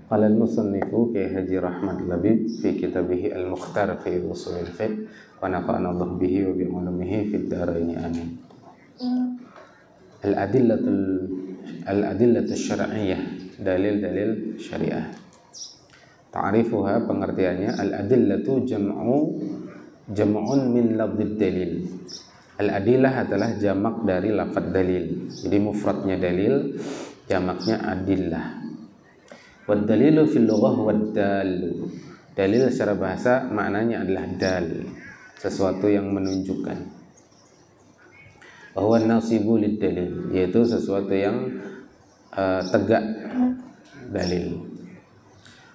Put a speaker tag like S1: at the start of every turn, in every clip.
S1: Qala al-musannifu Kiai Haji Rahmat Labib fi kitabih al-Mukhtar fi usul al-fiqh wa nafa'ana Allah bihi wa bi ulumihi fid dharain amin. Al-adillatul syar'iyyah, dalil-dalil syariah. Ta'rifuha, pengertiannya, al-adillatu jam'un min lafdzid dalil. Al-adillah adalah jamak dari lafaz dalil. Jadi mufradnya dalil, jamaknya adillah. Wad dalilu fil lughah wad dal. Dalil secara bahasa maknanya adalah dal, sesuatu yang menunjukkan. Bahwa nasibu lid dalil, yaitu sesuatu yang tegak dalil.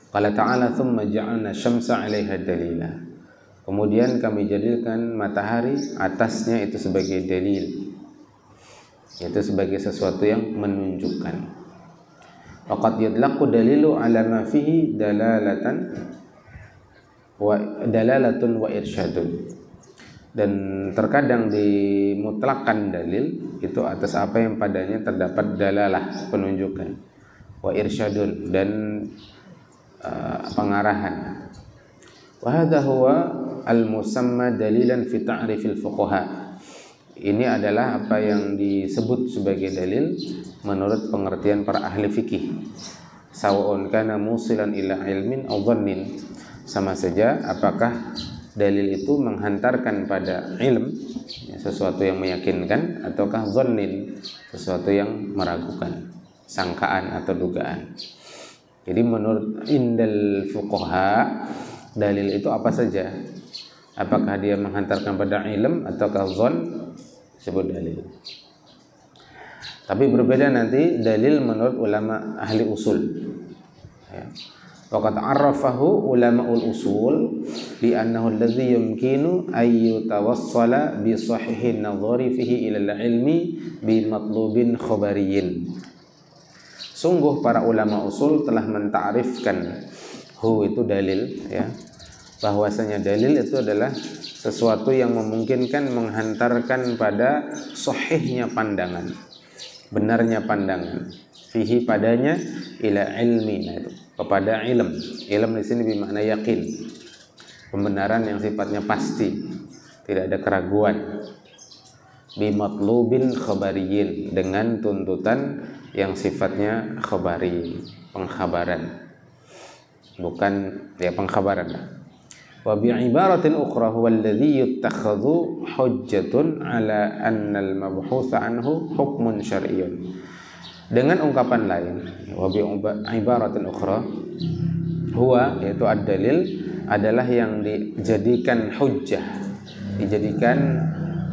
S1: Qala ta'ala thumma ja'alna syamsa 'alaiha dalila. Kemudian kami jadikan matahari atasnya itu sebagai dalil, yaitu sebagai sesuatu yang menunjukkan. Waqad yudlaqu dalilu 'ala ma fihi dalalatun wa irsyadun. Dan terkadang dimutlakkan dalil itu atas apa yang padanya terdapat dalalah, penunjukan, wa irsyadun, dan pengarahan. Wa hadha huwa al-musamma dalilan fi ta'rifil fuqaha. Ini adalah apa yang disebut sebagai dalil menurut pengertian para ahli fikih. Sawa'un kana musilan ila ilmin aw dhannin, sama saja apakah dalil itu menghantarkan pada ilm, sesuatu yang meyakinkan, ataukah dhannin, sesuatu yang meragukan, sangkaan atau dugaan. Jadi menurut indal fuqaha, dalil itu apa saja? Apakah dia menghantarkan pada ilm ataukah dhann, sebut dalil. Tapi berbeda nanti dalil menurut ulama ahli usul. Waqad arrafahu ulama'ul usul bi annahu alladhi yumkinu ay yutawassala bi sahihin nadhari fihi ila al-ilmi bi matlubin khabariyin. Sungguh para ulama usul telah mentarifkan itu dalil, ya, bahwasanya dalil itu adalah sesuatu yang memungkinkan menghantarkan pada sahihnya pandangan, benarnya pandangan, fihi padanya, ila ilmi, nah itu kepada ilm. Ilm di sini bermakna yakin, pembenaran yang sifatnya pasti, tidak ada keraguan. Bi matlubin khabariyin, dengan tuntutan yang sifatnya khabari, pengkhabaran, bukan ya pengkhabaran. Wa bi ibaratin ukhra huwa alladhi yuttakhadhu hujjatun ala anna al-mabhutsa anhu hukmun syar'iyyun. Dengan ungkapan lain, wa bi ibaratin ukhra, huwa, yaitu ad-dalil, adalah yang dijadikan hujjah, dijadikan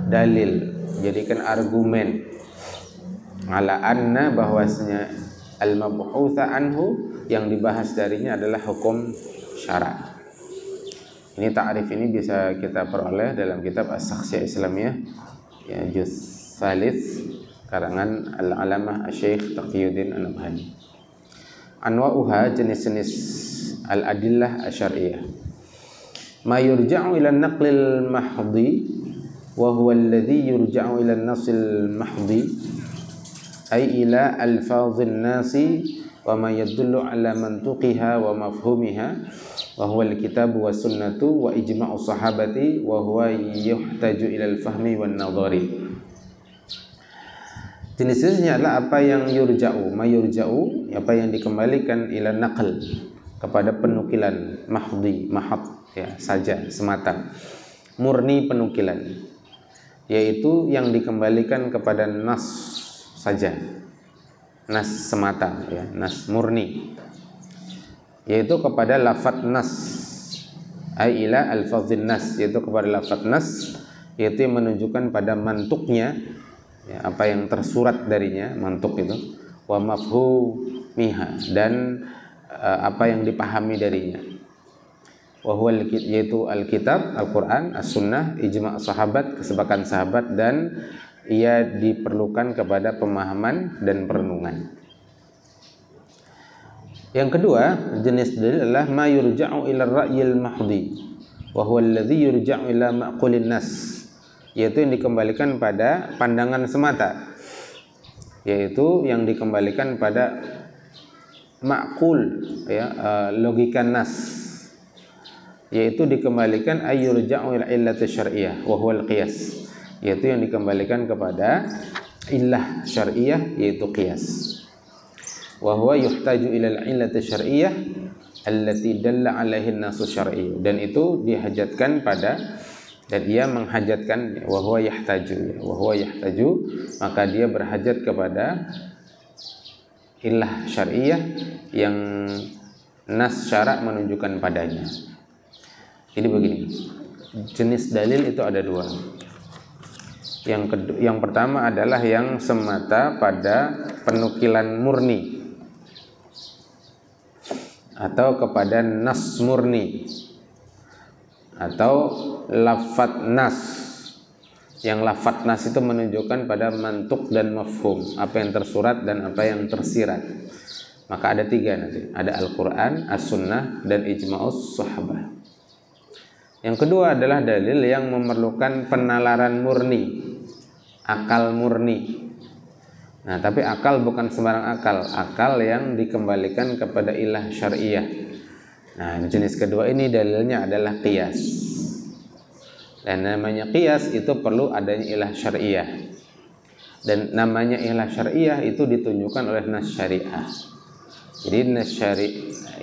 S1: dalil, dijadikan argumen, ala anna, bahwasanya al-mabhutsa anhu, yang dibahas darinya adalah hukum syara'. Ini ta'rif ini bisa kita peroleh dalam kitab As-Sakhsiyah Islamiyah, ya, juz salis, karangan Al-Alamah Asy-Syaikh Taqiyuddin An-Nabhani. Anwa'uha, jenis-jenis al-adillah asy-syar'iyyah. Ma yurja'u ila an-naqlil mahdhi wa huwa alladhi yurja'u ila an-nasil mahdhi, ay ila alfadhin nasi wa ma yadullu ala mantuqiha wa mafhumiha, wa huwa al-kitab wa sunnatu wa ijma'u sahabati wa huwa yuhtaju ila al-fahmi wan nadhari. Jenis-jenisnya adalah apa yang yurja'u, ma yurja'u, apa yang dikembalikan ila naql, kepada penukilan, mahdhi, mahad, ya, saja, semata, murni penukilan, yaitu yang dikembalikan kepada nas saja, nas semata, ya, nas murni, yaitu kepada lafaz nas, ai ila alfazin nas, yaitu kepada lafaz nas, yaitu yang menunjukkan pada mantuknya, ya, apa yang tersurat darinya, mantuk itu, wa mafhumiha, dan apa yang dipahami darinya, wa huwa, yaitu alkitab, Al-Quran, as-sunnah, ijma' sahabat, kesepakatan sahabat, dan ia diperlukan kepada pemahaman dan perenungan. Yang kedua, jenis dalil adalah ma yurja'u ila ar-ra'yil mahdhi wa huwa alladhi yurja'u ila ma'qulin nas, yaitu yang dikembalikan pada pandangan semata, yaitu yang dikembalikan pada ma'qul, ya, logika nas, yaitu dikembalikan ayyurja'u ila illati syar'iyyah wa huwa al-qiyas, yaitu yang dikembalikan kepada illah syar'iyyah yaitu qiyas. Wa huwa yuhtaju ila al-illati syar'iyyah allati dalla 'alaihi an-nasu syar'i, dan itu dihajatkan pada, dan ia menghajatkan, wa huwa yahtaju, wa huwa yahtaju, maka dia berhajat kepada illah syar'iyyah yang nas syara' menunjukkan padanya. Jadi begini, jenis dalil itu ada dua. Yang pertama adalah yang semata pada penukilan murni atau kepada nas murni atau lafat nas. Yang lafat nas itu menunjukkan pada mantuk dan mafhum, apa yang tersurat dan apa yang tersirat. Maka ada tiga nanti, ada Al-Quran, As-Sunnah, dan Ijma'us Sahabah. Yang kedua adalah dalil yang memerlukan penalaran murni, akal murni. Nah, tapi akal bukan sembarang akal, akal yang dikembalikan kepada ilah syar'iyyah. Nah, jenis kedua ini dalilnya adalah qiyas. Dan namanya qiyas itu perlu adanya ilah syar'iyyah. Dan namanya ilah syar'iyyah itu ditunjukkan oleh nas syariah. Jadi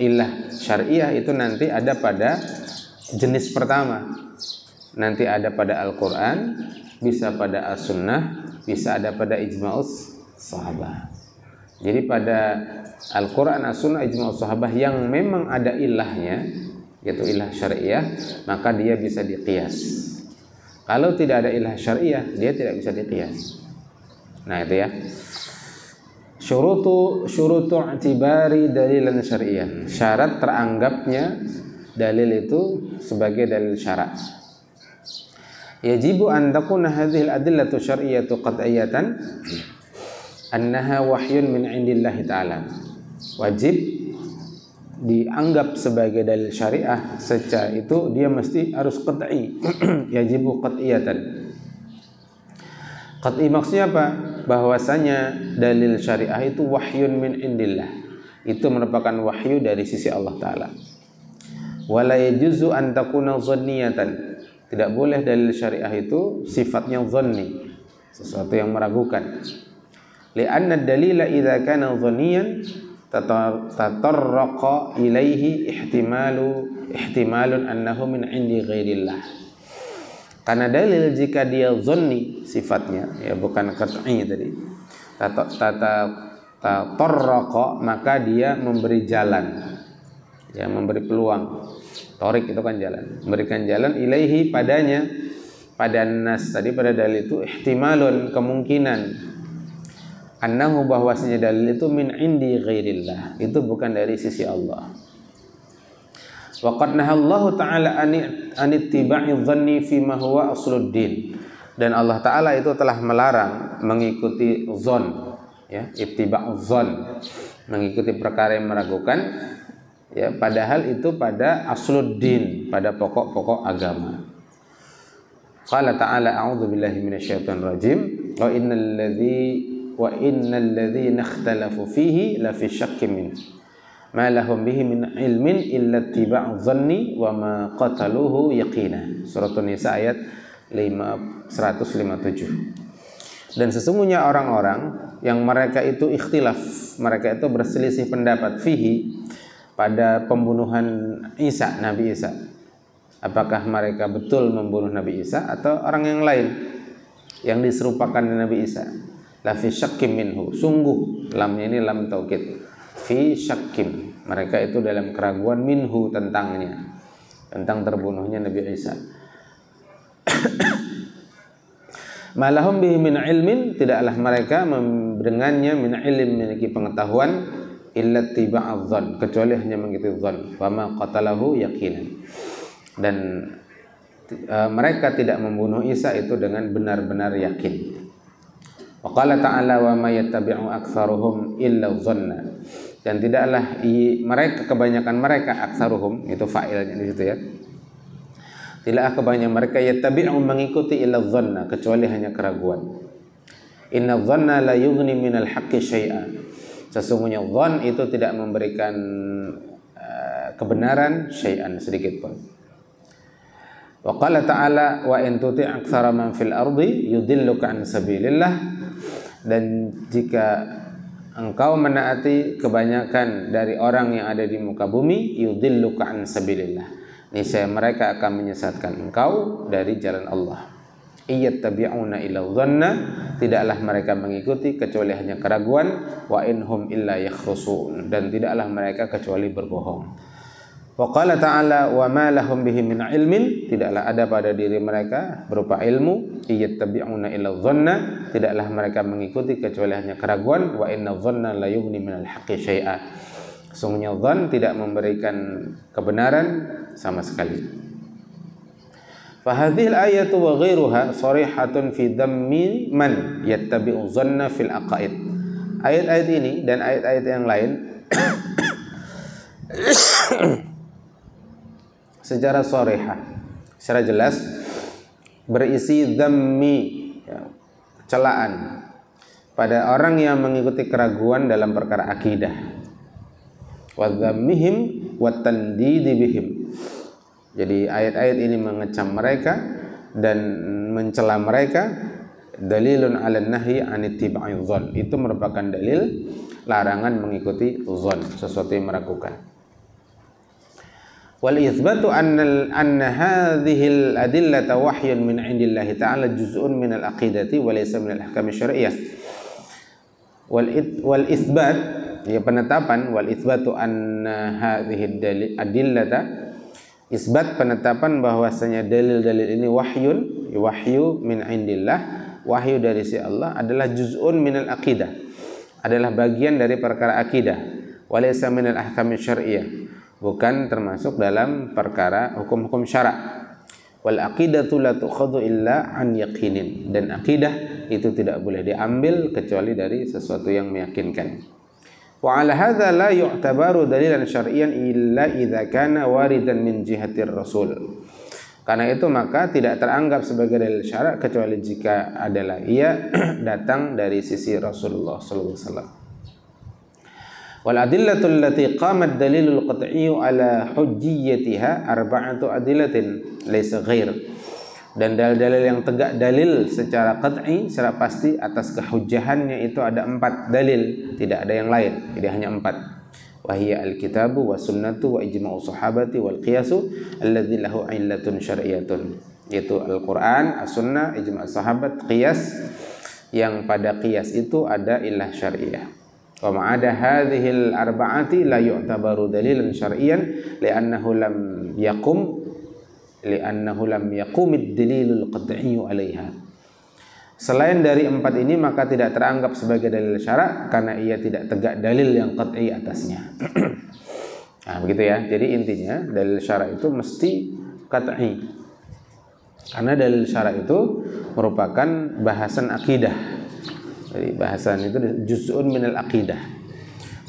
S1: ilah syar'iyyah itu nanti ada pada jenis pertama. Nanti ada pada Al-Quran, bisa pada As-Sunnah, bisa ada pada Ijma'us Sahabah. Jadi pada Al-Quran, As-Sunnah, Ijma'us Sahabah yang memang ada ilahnya, yaitu ilah syariah, maka dia bisa diqiyas. Kalau tidak ada ilah syariah, dia tidak bisa diqiyas. Nah itu ya. Syurutu i'tibari dalilan syariah. Syarat teranggapnya dalil itu sebagai dalil syarak. Yajibu an takuna hadhihi al-adillatu syar'iyyatu qat'iyatan annaha wahyun min indillahi ta'ala. Wajib dianggap sebagai dalil syariah secara itu dia mesti harus qat'i. Yajibu qat'iyatan. Qat'i maksudnya apa? Bahwasanya dalil syariah itu wahyun min indillah. Itu merupakan wahyu dari sisi Allah Ta'ala. Wala yajuzu an takuna dhanniyatan. Tidak boleh dalil syariah itu sifatnya dhanni, sesuatu yang meragukan. Li'anna ad-dalila idza kana dhanniyan tatarraqa ilaihi ihtimalun annahu min indi ghairillah. Karena dalil jika dia dhanni sifatnya, ya bukan qat'i tadi, tatarraqa, maka dia memberi jalan, ya memberi peluang. Torik itu kan jalan, memberikan jalan ilaihi padanya, pada nas tadi, pada dalil itu ihtimalun, kemungkinan, annahu, bahwasanya dalil itu min indi ghairillah, itu bukan dari sisi Allah. Wa qad nahallahu ta'ala an ittiba'i dhanni fi ma huwa asluddin, dan Allah Ta'ala itu telah melarang mengikuti zon, ya, ittiba'u zon, mengikuti perkara yang meragukan, ya, padahal itu pada asluddin, pada pokok-pokok agama. Qala ta'ala a'udzu billahi minasyaitonir rajim wa innal ladzina ikhtalafu fihi la fi syakkin min ma lahum bihi min ilmin illa ittiba'u dhanni wa ma qataluhu yaqina. Surah An-Nisa ayat 157. Dan sesungguhnya orang-orang yang mereka itu ikhtilaf, mereka itu berselisih pendapat fihi, pada pembunuhan Isa, Nabi Isa. Apakah mereka betul membunuh Nabi Isa atau orang yang lain yang diserupakan dengan Nabi Isa? La fi syakkim minhu. Sungguh, lamnya ini lam taukid. Fi syakkim. Mereka itu dalam keraguan minhu, tentangnya, tentang terbunuhnya Nabi Isa. Malahum bihi min ilmin, tidaklah mereka dengannya min ilm, memiliki pengetahuan, illa tiba'adh dhann, kecuali hanya mengikuti dhann, wa ma qatalahu yaqinan, dan mereka tidak membunuh Isa itu dengan benar-benar yakin. Wa qala ta'ala wa ma yattabi'u aktsaruhum illa dhanna, dan tidaklah mereka, kebanyakan mereka, aktsaruhum itu fa'ilnya di situ ya, tidaklah kebanyakan mereka yattabi'u, mengikuti illa dhanna, kecuali hanya keraguan. Inna dhanna la yughni minal haqqi syai'a, Sesungguhnya dzan itu tidak memberikan kebenaran syai'an sedikit pun. Wa qala ta'ala wa in tuti' aktsara man fil ardi yudilluka an sabilillah, dan jika engkau menaati kebanyakan dari orang yang ada di muka bumi, yudilluka an sabilillah, niscaya mereka akan menyesatkan engkau dari jalan Allah. Iyattabi'una illa dhanna, tidaklah mereka mengikuti kecuali hanya keraguan, wa inhum illa yakhrusun, dan tidaklah mereka kecuali berbohong. Wa qala ta'ala wa ma lahum bihi min ilmin, tidaklah ada pada diri mereka berupa ilmu. Iyattabi'una illa dhanna, tidaklah mereka mengikuti kecuali hanya keraguan. Wa inna dhanna la yughni minal haqqi syai'a, sungguhnya dhan tidak memberikan kebenaran sama sekali. Fa hadhihi al-ayatu wa ghairuha sharihatun fi dhammi man yattabi'u dhanna fil aqaid. Ayat-ayat ini dan ayat-ayat yang lain secara sharihah, secara jelas berisi dhammi, ya, celaan pada orang yang mengikuti keraguan dalam perkara akidah, wa dhammihim wa tandidi bihim. Jadi ayat-ayat ini mengecam mereka dan mencela mereka. Dalilun 'ala nahyi 'an ittiba'i dzan, itu merupakan dalil larangan mengikuti dzan, sesuatu yang meragukan. Wal itsbatu anna hadhihi al-adillata wahyun min 'indillahi ta'ala juz'un min al-aqidati wa laysa min al-ahkam asy-syar'iyyah. Wal itsbat, ya, penetapan, wal itsbatu anna hadhihi adillata, isbat penetapan bahwasanya dalil-dalil ini wahyun, wahyu min 'indillah, wahyu dari si Allah, adalah juz'un min al-aqidah, adalah bagian dari perkara akidah, wa laysa min al-ahkam asy-syar'iyyah, bukan termasuk dalam perkara hukum-hukum syara'. Wal aqidatu la tu'khadhu illa an yaqinin, dan akidah itu tidak boleh diambil kecuali dari sesuatu yang meyakinkan. Wa 'ala hadza la yu'tabaru dalilan syar'iyyan illa idza kana waridan min jihatir rasul. Karena itu maka tidak teranggap sebagai dalil syara' kecuali jika adalah ia datang dari sisi Rasulullah sallallahu alaihi wasallam. Wal adillatul lati qamat dalilul qat'iyyu ala hujjiyatiha arba'atu adillatin laysa ghair. Dan dalil-dalil yang tegak dalil secara qat'i, secara pasti atas kehujjahannya itu ada 4 dalil, tidak ada yang lain, jadi hanya 4. Wahiyya al-kitabu wa sunnatu wa ijma'u sahabati wal qiyasu alladzi lahu illatun syar'iyyatun, yaitu Al-Qur'an, as-sunnah, ijma' sahabat, qiyas, yang pada qiyas itu ada illah syar'iyyah. Wa ma'ada hadhil arba'ati la yu'tabaru dalilan syar'iyyan li'annahu lam yaqumid dalilul qat'iyyu 'alaiha. Selain dari 4 ini maka tidak teranggap sebagai dalil syara' karena ia tidak tegak dalil yang qat'i atasnya. Nah, begitu ya. Jadi intinya dalil syara' itu mesti qat'i. Karena dalil syara' itu merupakan bahasan akidah. Jadi bahasan itu juz'un minal aqidah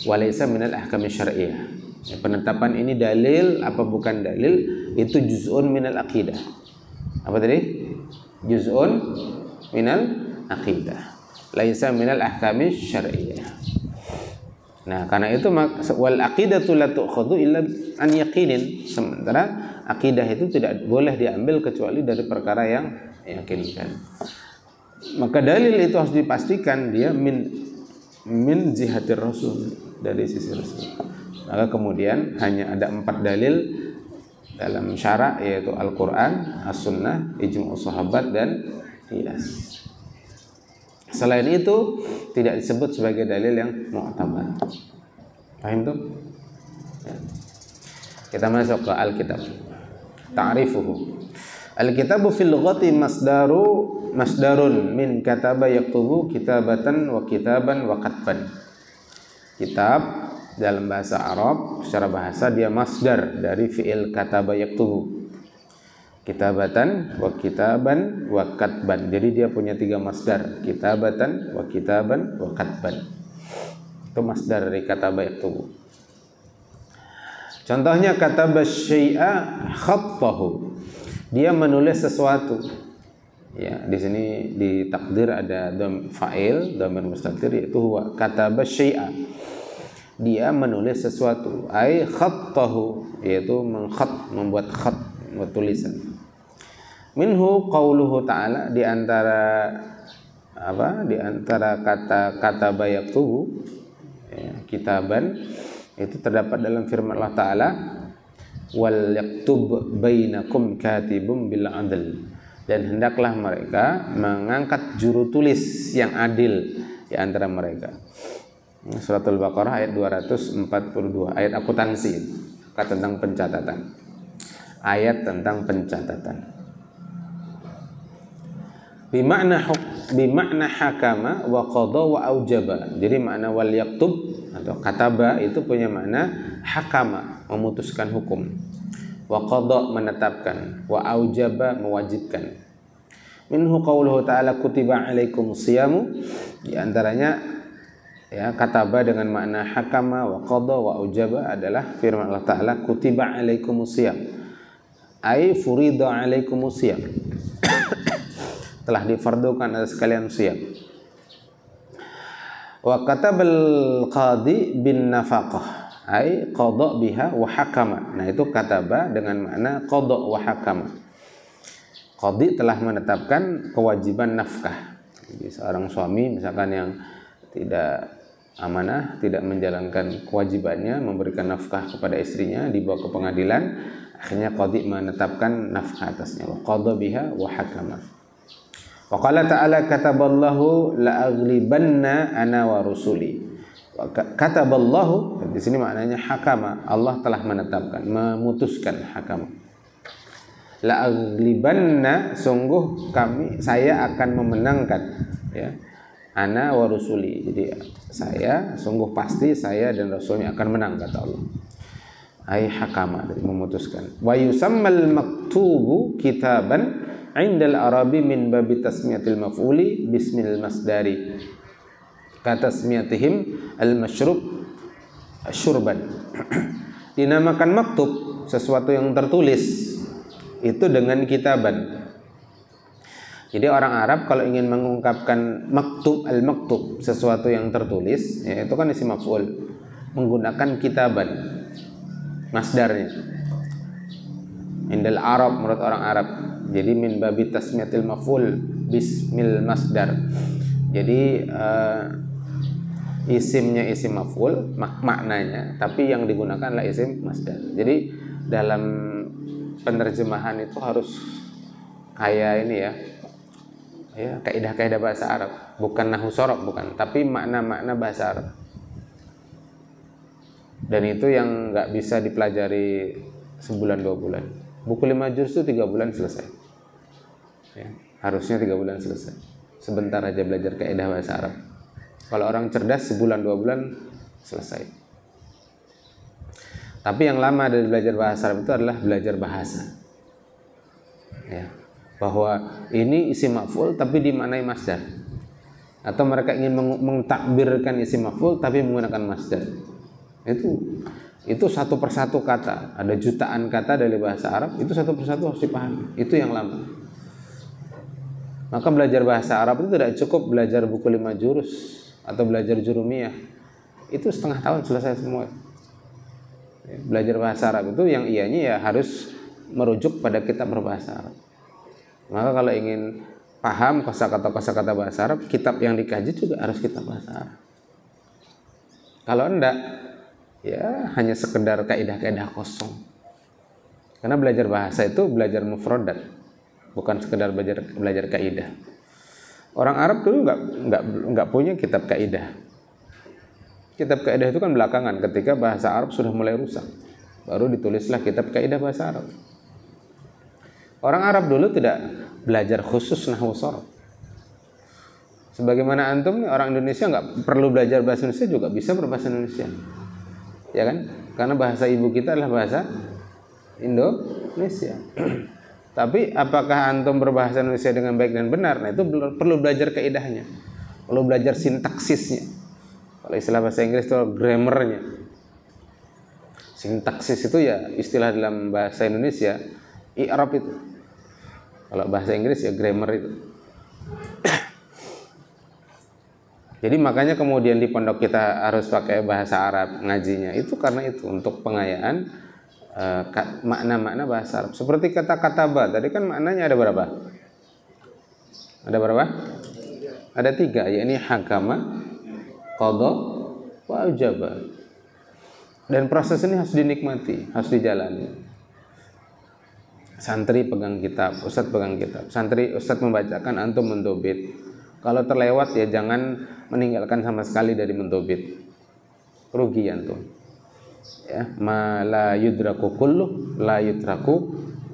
S1: wa laysa minal ahkam syar'iyyah. Ya, penetapan ini dalil apa bukan dalil itu juz'un minal aqidah. Apa tadi? Juz'un minal aqidah, laysa minal ahkam syar'iyyah. Nah, karena itu wal aqidatu la tu'khadhu illa an yaqinin. Sementara akidah itu tidak boleh diambil kecuali dari perkara yang yakinkan. Maka dalil itu harus dipastikan dia min jihatir rasul, dari sisi rasul. Maka kemudian hanya ada 4 dalil dalam syara', yaitu Al-Quran, As-Sunnah, Ijma' sahabat, dan qiyas. Selain itu tidak disebut sebagai dalil yang mu'tabar. Paham tuh? Ya. Kita masuk ke Alkitab. Ta'rifuhu. Al-kitabu fil lughati masdarun min kataba yaktubu kitabatan wa kitaban wa katban. Kitab dalam bahasa Arab secara bahasa dia masdar dari fi'il kataba yaktubu. Kitabatan wa kitaban wa katban. Jadi dia punya 3 masdar, kitabatan wa kitaban wa katban. Itu masdar dari kataba yaktubu. Contohnya kataba syai'a khattahu. Dia menulis sesuatu. Ya, di sini di takdir ada fa'il, dhamir mustatir, yaitu huwa kataba syai'a. dia menulis sesuatu, ai khattahu, yaitu membuat khat, membuat tulisan. Minhu qauluhu ta'ala, di antara kata bayaktuhu, ya, kitaban, itu terdapat dalam firman Allah Ta'ala, wal yaktub bainakum katibum bil adl, dan hendaklah mereka mengangkat juru tulis yang adil di antara mereka. Surat Al-Baqarah ayat 242, ayat akuntansi, tentang pencatatan. Ayat tentang pencatatan. Bimakna hakama wa qada wa aujaba. Jadi makna wal yaktub atau kataba itu punya makna hakama, memutuskan hukum. Wa qada, menetapkan. Wa aujaba, mewajibkan. Minhu qauluhu ta'ala kutiba alaikumus siyamu. Di antaranya, ya, kataba dengan makna hakama wa qada wa aujaba adalah firman Allah Ta'ala kutiba alaikumus siyam, ai furida alaikumus siyam, telah difardukan atas kalian siyam. Wa katabal qadi bin nafaqah, ai qada biha wa hakama. Nah, itu kataba dengan makna qada wa hakama. Qadi telah menetapkan kewajiban nafkah. Jadi seorang suami misalkan yang tidak amanah, tidak menjalankan kewajibannya memberikan nafkah kepada istrinya, dibawa ke pengadilan, akhirnya qadi menetapkan nafkah atasnya. Wa qada biha wa hakama. Wa qala ta'ala kataballahu la'aghlibanna ana wa rusuli. Kataballahu di sini maknanya hakama, Allah telah menetapkan, memutuskan, hakama. La'aghlibanna, sungguh saya akan memenangkan, ya, ana wa rusuli. Jadi sungguh pasti saya dan rasulnya akan menang, kata Allah. Ai hakama, dari memutuskan. Wa yusammal maktubu kitaban indal arabi min babi tasmiyatil maf'uli bismil masdari katasmiyatihim al masyrub syurban. Dinamakan maktub sesuatu yang tertulis itu dengan kitaban. Jadi orang Arab kalau ingin mengungkapkan maktub, al-maktub, sesuatu yang tertulis, ya, itu kan isim maf'ul, menggunakan kitaban, masdarnya. Indal Arab, menurut orang Arab. Jadi min babi tasmiyatil maf'ul bismil masdar. Jadi isimnya isim maf'ul, maknanya, tapi yang digunakan adalah isim masdar. Jadi dalam penerjemahan itu harus kayak ini, ya, kaidah-kaidah bahasa Arab, bukan nahwu sorof, bukan, tapi makna-makna bahasa Arab. Dan itu yang nggak bisa dipelajari sebulan 2 bulan. Buku 5 juz itu 3 bulan selesai, ya, harusnya 3 bulan selesai. Sebentar aja belajar kaidah bahasa Arab. Kalau orang cerdas sebulan 2 bulan selesai. Tapi yang lama dari belajar bahasa Arab itu adalah belajar bahasa, ya, bahwa ini isim maf'ul tapi dimaknai masdar, atau mereka ingin mengtakbirkan isim maf'ul tapi menggunakan masdar. Itu satu persatu kata, ada jutaan kata dari bahasa Arab, itu satu persatu harus dipahami. Itu yang lama. Maka belajar bahasa Arab itu tidak cukup belajar buku 5 jurus atau belajar jurumiyah. Itu setengah tahun selesai semua. Belajar bahasa Arab itu yang ianya ya harus merujuk pada kitab berbahasa Arab. Maka kalau ingin paham kosakata bahasa Arab, kitab yang dikaji juga harus kitab bahasa Arab. Kalau enggak, ya hanya sekedar kaidah-kaidah kosong. Karena belajar bahasa itu belajar mufradat, bukan sekedar belajar kaidah. Orang Arab dulu enggak punya kitab kaidah. Kitab kaidah itu kan belakangan, ketika bahasa Arab sudah mulai rusak, baru ditulislah kitab kaidah bahasa Arab. Orang Arab dulu tidak belajar khusus nahwu sharaf. Sebagaimana antum nih, orang Indonesia nggak perlu belajar bahasa Indonesia juga bisa berbahasa Indonesia, ya kan? Karena bahasa ibu kita adalah bahasa Indonesia. Tapi apakah antum berbahasa Indonesia dengan baik dan benar? Nah, itu perlu belajar kaidahnya, perlu belajar sintaksisnya. Kalau istilah bahasa Inggris itu grammarnya. Sintaksis itu ya istilah dalam bahasa Indonesia, i'rab itu. Kalau bahasa Inggris ya grammar itu. Jadi makanya kemudian di pondok kita harus pakai bahasa Arab ngajinya, itu karena itu untuk pengayaan makna-makna bahasa Arab. Seperti kata kataba tadi kan maknanya ada berapa? Ada berapa? Ada 3, yakni hakama, qada, wa ajaba. Dan proses ini harus dinikmati, harus dijalani. Santri pegang kitab, ustadz pegang kitab. Santri ustadz membacakan, antum mendobit. Kalau terlewat ya jangan meninggalkan sama sekali dari mendobit. Rugi antum. Ya, ma la yudraku kullu, la yudraku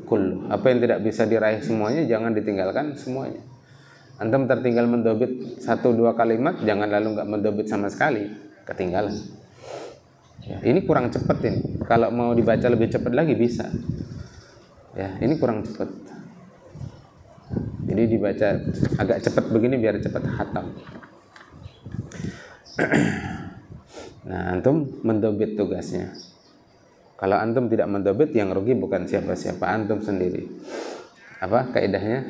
S1: kullu. Apa yang tidak bisa diraih semuanya jangan ditinggalkan semuanya. Antum tertinggal mendobit 1-2 kalimat, jangan lalu nggak mendobit sama sekali, ketinggalan. Ya, ini kurang cepat ini. Kalau mau dibaca lebih cepat lagi bisa. Ya, ini kurang cepat. Jadi dibaca agak cepat begini biar cepat khatam. Nah, antum mendobit tugasnya. Kalau antum tidak mendobit, yang rugi bukan siapa-siapa, antum sendiri. Apa kaidahnya?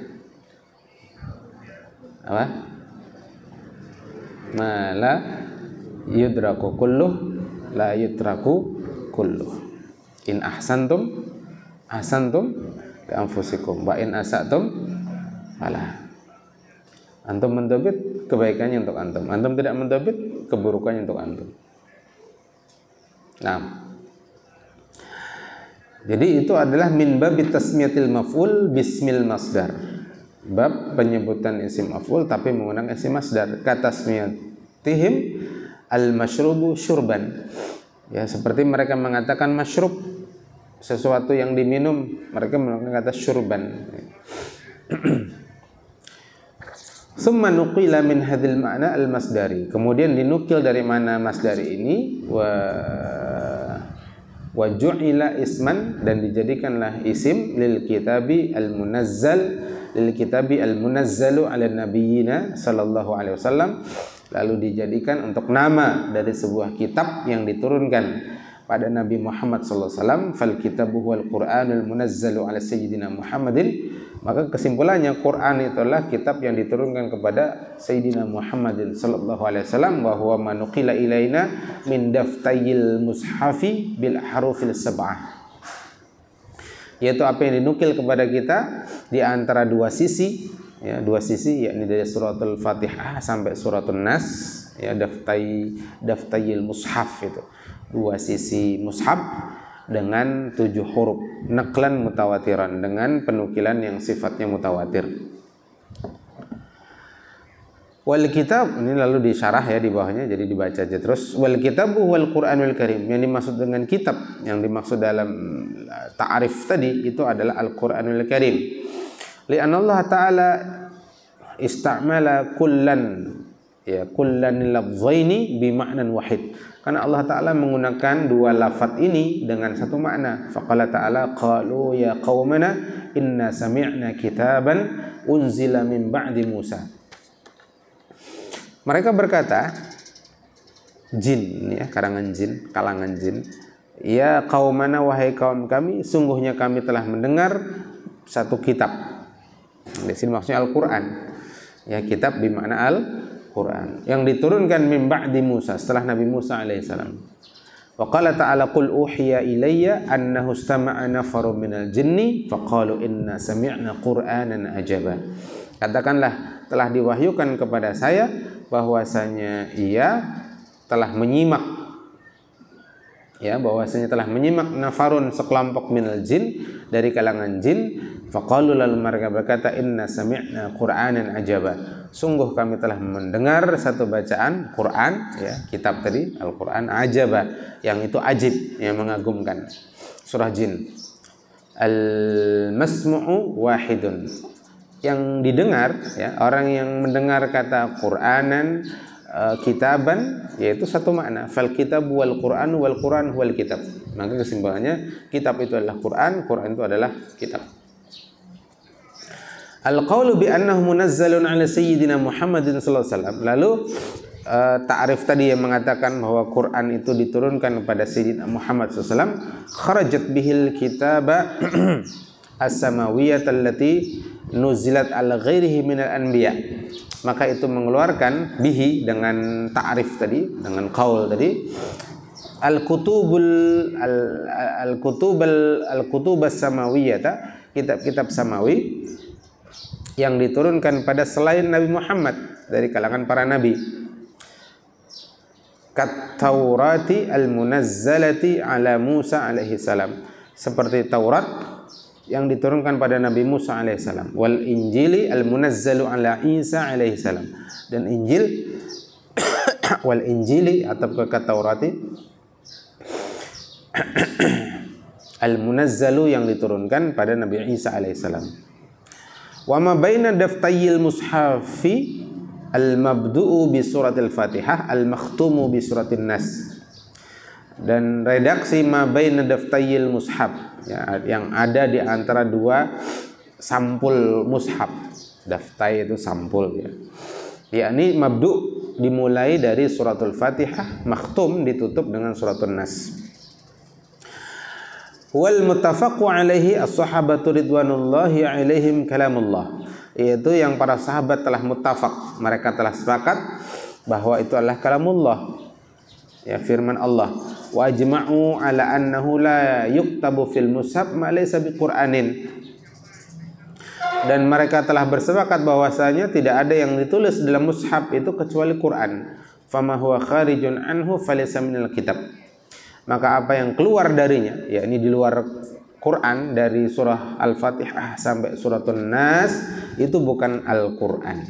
S1: Apa? Ma la yudraku kulluh, la yutraku kulluh. In ahsantum ahsantum bi anfusikum wa in asatum falah. Antum mendobit, kebaikannya untuk antum. Antum tidak mendobit, keburukannya untuk antum. Nah, jadi itu adalah min bab tasmiyatil maf'ul bismil masdar. Bab penyebutan isim maf'ul tapi menggunakan isim masdar. Katasmiyatihim al-masyrubu syurban. Ya, seperti mereka mengatakan masyrub, sesuatu yang diminum, mereka menggunakan kata syurban. Summa nuqila min hadhil ma'na al-masdari. Kemudian dinukil dari mana masdari ini, wa ju'ila isman, dan dijadikanlah isim lil kitabi al-munazzalu ala nabiyyina sallallahu alaihi wasallam, lalu dijadikan untuk nama dari sebuah kitab yang diturunkan pada Nabi Muhammad sallallahu alaihi wasallam. Fal kitabu wal Qur'anul munazzalu ala sayyidina Muhammadin. Maka kesimpulannya, Quran itulah kitab yang diturunkan kepada Sayyidina Muhammadin sallallahu alaihi wasallam, wa huwa manuqila ilaina min daftayil mushafi bil harufil sab'ah. Yaitu apa yang dinukil kepada kita di antara dua sisi, ya, dua sisi, yakni dari suratul Fatihah sampai suratul Nas, ya, daftayil mushaf, itu dua sisi mushaf dengan 7 huruf, naqlan mutawatiran, dengan penukilan yang sifatnya mutawatir. Wal kitab, ini lalu disyarah ya di bawahnya, jadi dibaca aja terus. Wal kitabu wal Qur'anul Karim, yang dimaksud dengan kitab, yang dimaksud dalam ta'arif tadi itu adalah Al-Qur'anul Karim. Li'anna Allah Ta'ala istamala kullan lafzaini bi ma'nan wahid. Karena Allah Ta'ala menggunakan dua lafaz ini dengan satu makna. Faqala Ta'ala, qalu ya qaumana inna sami'na kitaban unzila min ba'di Musa. Mereka berkata, jin, ya, kalangan jin, ya qaumana, wahai kaum kami, sungguhnya kami telah mendengar satu kitab. Di sini maksudnya Al-Qur'an. Ya, kitab bermakna Al-Qur'an yang diturunkan min ba'di Musa, setelah Nabi Musa alaihissalam. Wa qala ta'ala, qul uhiya ilayya annahu istama'a nafarun minal jinni faqalu inna sami'na qur'anan ajaba. Katakanlah, telah diwahyukan kepada saya bahwasanya ia telah menyimak, ya, bahwasanya telah menyimak nafarun, sekelompok minal jin, dari kalangan jin. Faqalu, lalu mereka berkata, inna sami'na qur'anan ajaba, sungguh kami telah mendengar satu bacaan Quran, ya, kitab tadi Al-Quran, ajaba, yang itu ajib, yang mengagumkan. Surah Jin. Al-masmu'u wahidun, yang didengar, ya, orang yang mendengar kata Qur'anan, kitaban, yaitu satu makna. Fal kitab wal Qur'an wal Qur'an wal kitab. Maka kesimpulannya, kitab itu adalah Qur'an, Qur'an itu adalah kitab. Al-qawlu bi annahu munazzalun ala sayyidina Muhammadin sallallahu alaihi wasallam. Lalu ta'rif tadi yang mengatakan bahwa Quran itu diturunkan kepada Sayyidina Muhammad sallallahu alaihi wasallam, kharajat bihil kitaba as-samawiyyah allati nuzilat ala ghairihi minal anbiya. Maka itu mengeluarkan bihi dengan ta'rif tadi, dengan qaul tadi, al-kutub as-samawiyyah, kitab-kitab samawi yang diturunkan pada selain Nabi Muhammad dari kalangan para nabi. Kat Taurati al-munazzalati ala Musa alaihi salam, seperti Taurat yang diturunkan pada Nabi Musa alaihi salam, wal Injili al-munazzalu ala Isa alaihi salam, dan Injil wal Injili atau kat Taurati al-munazzalu yang diturunkan pada Nabi Isa alaihi salam. Wa ma baina daftayil mushafi al-mabdu'u bi suratil Fatihah al-makhtumu bi suratin Nas. Dan redaksi ma baina daftayil mushaf, ya, yang ada di antara dua sampul mushaf. Daftai itu sampul, ya. Yakni mabdu' dimulai dari suratul Fatihah, makhtum ditutup dengan suratul Nas. Wal muttafaqu alaihi as-sahabatu ridwanullahi alaihim kalamullah, yaitu yang para sahabat telah muttafaq, mereka telah sepakat bahwa itu adalah kalamullah, ya, firman Allah. Wa ajma'u ala annahu la yuktabu fil mushaf ma laysa biqur'anin, dan mereka telah bersepakat bahwasanya tidak ada yang ditulis dalam mushaf itu kecuali Quran. Fama huwa kharijun anhu falaysa minal kitab, maka apa yang keluar darinya, yakni di luar Quran, dari surah Al-Fatihah sampai suratul Nas, itu bukan Al-Quran,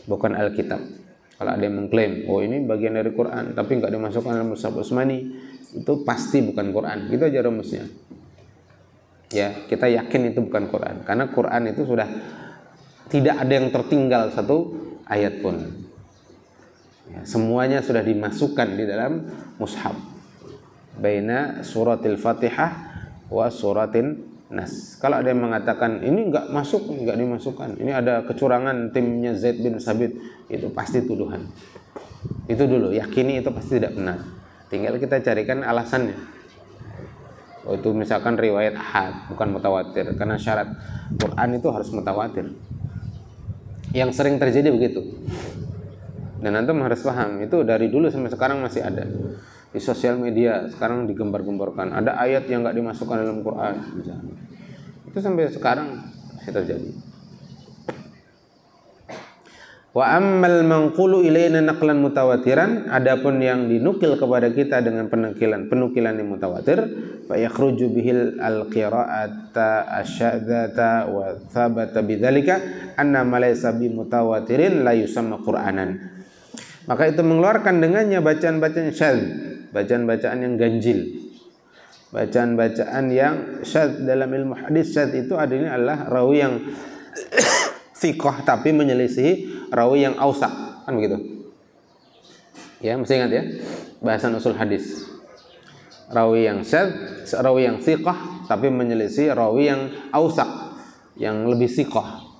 S1: bukan Alkitab. Kalau ada yang mengklaim, oh ini bagian dari Quran tapi nggak dimasukkan dalam Mushaf Utsmani, itu pasti bukan Quran. Gitu aja rumusnya. Ya, kita yakin itu bukan Quran, karena Quran itu sudah tidak ada yang tertinggal satu ayat pun. Ya, semuanya sudah dimasukkan di dalam mushaf. Baina suratil Fatihah wa suratin Nas. Kalau ada yang mengatakan ini enggak masuk, enggak dimasukkan, ini ada kecurangan timnya Zaid bin Sabit, itu pasti tuduhan. Itu dulu, yakini itu pasti tidak benar. Tinggal kita carikan alasannya. Oh, itu misalkan riwayat ahad, bukan mutawatir, karena syarat Quran itu harus mutawatir. Yang sering terjadi begitu. Dan antum harus paham, itu dari dulu sampai sekarang masih ada. Di sosial media sekarang digembar-gemborkan ada ayat yang nggak dimasukkan dalam Quran, misalnya. Itu sampai sekarang masih terjadi. Wa ammal manqulu ilaina naqlan mutawatiran, adapun yang dinukil kepada kita dengan penukilan yang mutawatir, fa yakhruju bihil al-qira'ata asyadzata wa thabata bidzalika anna ma laysa bi mutawatirin la yusamma Qur'anan. Maka itu mengeluarkan dengannya bacaan-bacaan syadz, bacaan-bacaan yang ganjil, bacaan-bacaan yang syadz. Dalam ilmu hadis syadz itu adalah rawi yang thiqah tapi menyelisihi rawi yang ausaq, kan begitu ya, mesti ingat ya bahasan usul hadis. Rawi yang syadz, rawi yang thiqah tapi menyelisihi rawi yang ausaq, yang lebih thiqah.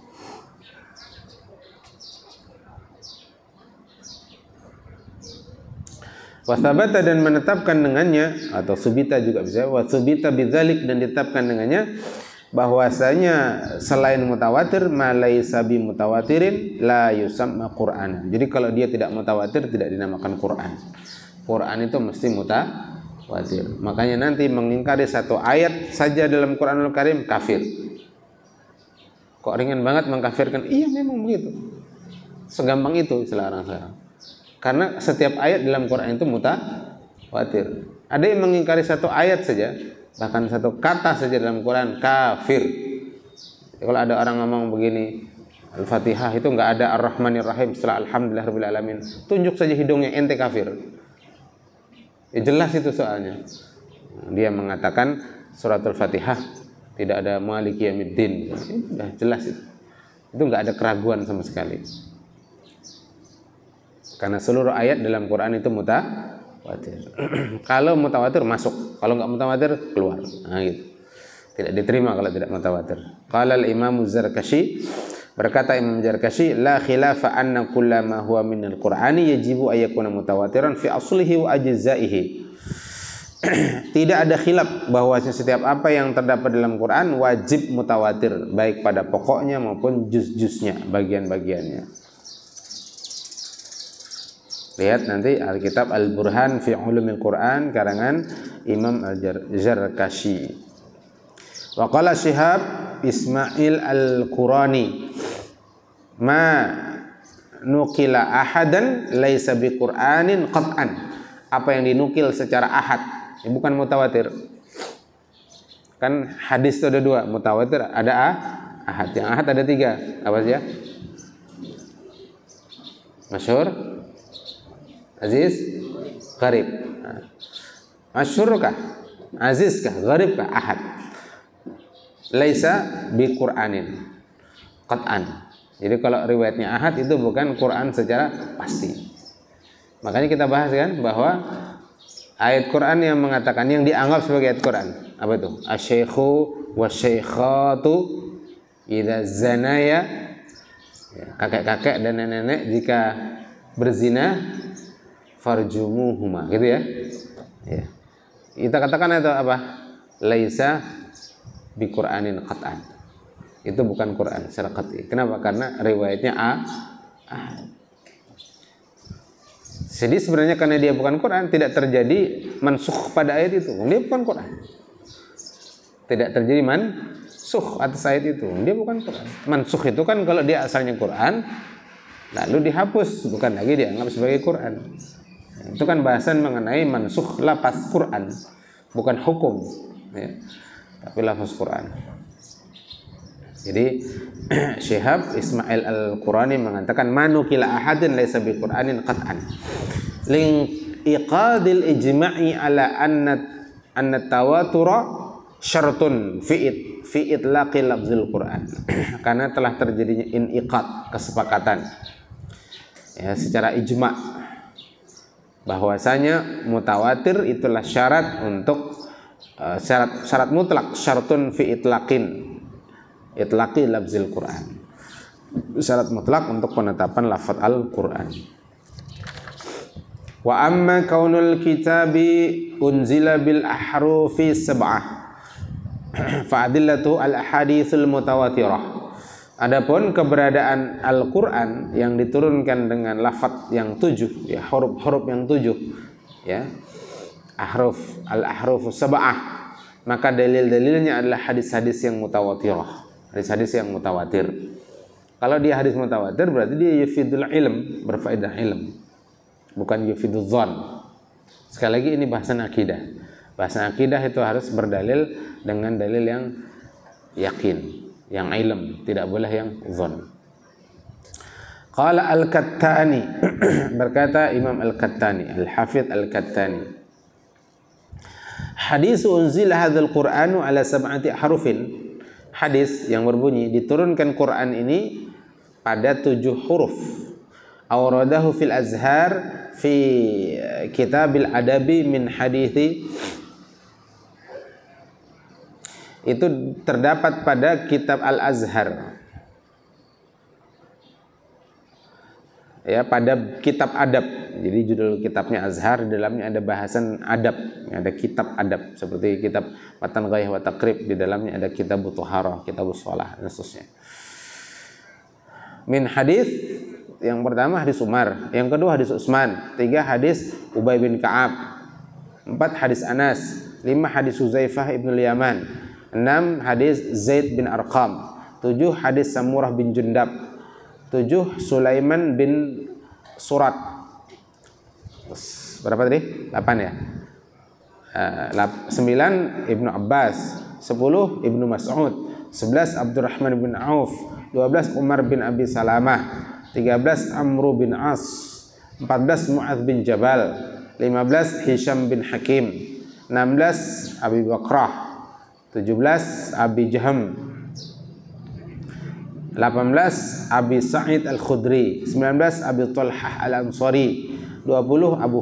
S1: Wasabata, dan menetapkan dengannya, atau subita juga bisa, wasubita bidzalik, dan ditetapkan dengannya bahwasanya selain mutawatir malaisa bi mutawatirin la yusamma Qur'an. Jadi kalau dia tidak mutawatir tidak dinamakan Quran. Quran itu mesti mutawatir. Makanya nanti mengingkari satu ayat saja dalam Quranul Karim kafir. Kok ringan banget mengkafirkan? Iya memang begitu. Segampang itu istilah orang sekarang. Karena setiap ayat dalam Quran itu mutawatir. Ada yang mengingkari satu ayat saja, bahkan satu kata saja dalam Quran, kafir. Kalau ada orang ngomong begini, Al-Fatihah itu enggak ada Ar-Rahmanir Rahim setelah Alhamdulillahirabbil alamin, tunjuk saja hidungnya, ente kafir. Ya, jelas itu soalnya. Dia mengatakan surat Al-Fatihah tidak ada Maliki Yaumiddin. Sudah jelas itu. Itu enggak ada keraguan sama sekali. Karena seluruh ayat dalam Quran itu mutawatir. Kalau mutawatir masuk, kalau enggak mutawatir keluar. Nah, gitu. Tidak diterima kalau tidak mutawatir. Qala al-Imam Az-Zarkashi, berkata Imam Zarkashi, la khilafa anna kullama huwa minal Qur'ani yajibu ayyakuna mutawatiran fi aslihi wa ajzaihi. tidak ada khilaf bahwasanya setiap apa yang terdapat dalam Quran wajib mutawatir, baik pada pokoknya maupun juz-juznya, bagian-bagiannya. Lihat nanti Alkitab Al-Burhan fi Ulumil Quran karangan Imam Al-Zarkashi. Wa qala Syihab Ismail Al-Qurani ma nukila ahadan laisa bi Qur'anin qat'an. Apa yang dinukil secara ahad, ini bukan mutawatir. Kan hadis itu ada dua, mutawatir ada ahad. Yang ahad ada tiga. Apa saja? Masyhur, aziz, gharib. Masyhurkah? Azizkah? Gharibkah? Ahad. Laisa bi Qur'anin qat'an. Jadi kalau riwayatnya ahad itu bukan Quran secara pasti. Makanya kita bahas kan bahwa ayat Quran yang mengatakan, yang dianggap sebagai ayat Quran apa itu? Asy-syaikhu wasy-syaikhatu idza zanaya, kakek-kakek dan nenek-nenek jika berzina farjumuhuma, gitu ya. Ya. Kita katakan itu apa? Laisa bi Qur'anin qat'an. Itu bukan Quran secara qat'i. Kenapa? Karena riwayatnya ahad. Jadi sebenarnya karena dia bukan Quran, tidak terjadi mansukh pada ayat itu. Dia bukan Quran. Tidak terjadi mansukh atas ayat itu. Dia bukan Quran. Mansukh itu kan kalau dia asalnya Quran, lalu dihapus, bukan lagi dianggap sebagai Quran. Itu kan bahasan mengenai mansukh lafaz Quran, bukan hukum, ya, tapi lafaz Quran. Jadi Syihab Ismail Al-Qurani mengatakan manukila ahadin laisa bi Qur'anin qat'an. Ling iqadil ijma'i ala anna tawatura syartun fi itlaqi lafzul Qur'an. Karena telah terjadinya iniqad, kesepakatan ya secara ijma' bahwasanya mutawatir itulah syarat untuk syarat mutlak, syartun fi itlaqi lafzil Quran, syarat mutlak untuk penetapan lafaz Al-Quran. Wa amma kaunul kitabi unzila bil ahrufi sab'ah fa adillatu al ahaditsul mutawatirah. Adapun keberadaan Al-Quran yang diturunkan dengan lafaz yang 7, ya, huruf-huruf yang 7, ya, al-ahruf sab'ah, maka dalil-dalilnya adalah hadis-hadis yang mutawatirah. Hadis-hadis yang mutawatir. Kalau dia hadis mutawatir berarti dia yufidul ilm, berfaedah ilm, bukan yufidul dzan. Sekali lagi ini bahasan akidah. Bahasan akidah itu harus berdalil dengan dalil yang yakin, yang ilm, tidak boleh yang dzan. Qala Al-Kattani, berkata Imam Al-Kattani, Al-Hafidz Al-Kattani, hadis unzila hadzal Qur'anu ala sab'ati harufin. Hadis yang berbunyi diturunkan Quran ini pada 7 huruf. Awradahu fil azhar fi kitabil adabi min hadithi. Itu terdapat pada kitab Al-Azhar, ya, pada kitab adab. Jadi judul kitabnya Azhar, di dalamnya ada bahasan adab, ada kitab adab seperti kitab Matan Ghayah wa Taqrib, di dalamnya ada kitab Thuharah, kitab Shalah dan seterusnya. Min hadis, yang pertama hadis Umar, yang kedua hadis Utsman, 3 hadis Ubay bin Ka'ab, 4 hadis Anas, 5 hadis Huzaifah ibn Yaman, 6 hadis Zaid bin Arqam, 7 hadis Samurah bin Jundab, 7 Sulaiman bin Surat. Berapa tadi? 8 ya. 9 Ibnu Abbas, 10 Ibnu Mas'ud, 11 Abdurrahman bin Auf, 12 Umar bin Abi Salamah, 13 Amru bin As, 14 Mu'adz bin Jabal, 15 Hisham bin Hakim, 16 Abi Bakrah, 17 Abi Jaham, 18 Abi Sa'id Al-Khudri, 19 Abi Talhah Al-Ansari, 20 Abi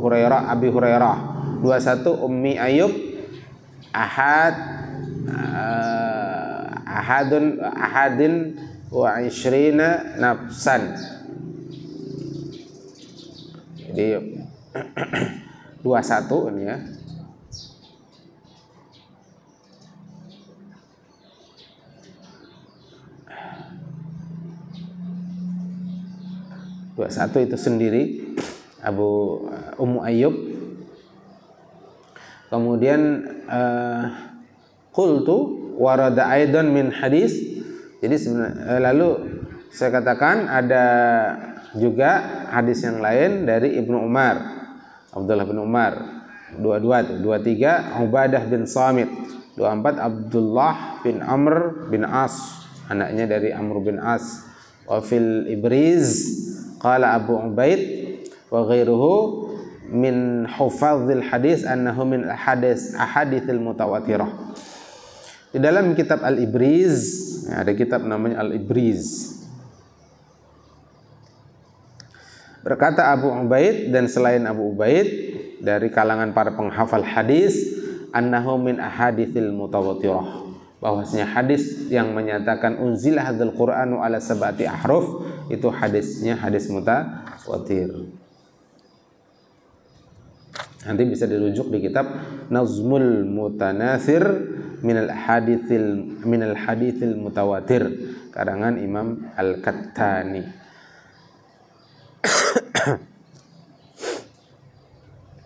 S1: Hurairah, 21 Ummi Ayyub, ahadin wa ishrina nafsan. Jadi 21 ini ya. 21 itu sendiri Ummu Ayyub. Kemudian qultu warada aidan min hadis. Jadi lalu saya katakan ada juga hadis yang lain dari Ibnu Umar, Abdullah bin Umar. 22 tuh, 23 Ubadah bin Samit, 24 Abdullah bin Amr bin As, anaknya dari Amr bin As. Wa fil Ibriz qala Abu Ubaid wa ghairuhu min hufadzil hadis annahu min ahaditsil mutawatirah. Di dalam kitab Al-Ibriz, ada kitab namanya Al-Ibriz. Berkata Abu Ubaid dan selain Abu Ubaid dari kalangan para penghafal hadis, annahu min ahaditsil mutawatirah, bahwasanya hadis yang menyatakan unzila hadzal Qur'anu ala sab'ati ahruf itu hadisnya hadis mutawatir. Nanti bisa dirujuk di kitab Nazmul Mutanatsir minal haditsil mutawatir karangan Imam Al-Kattani.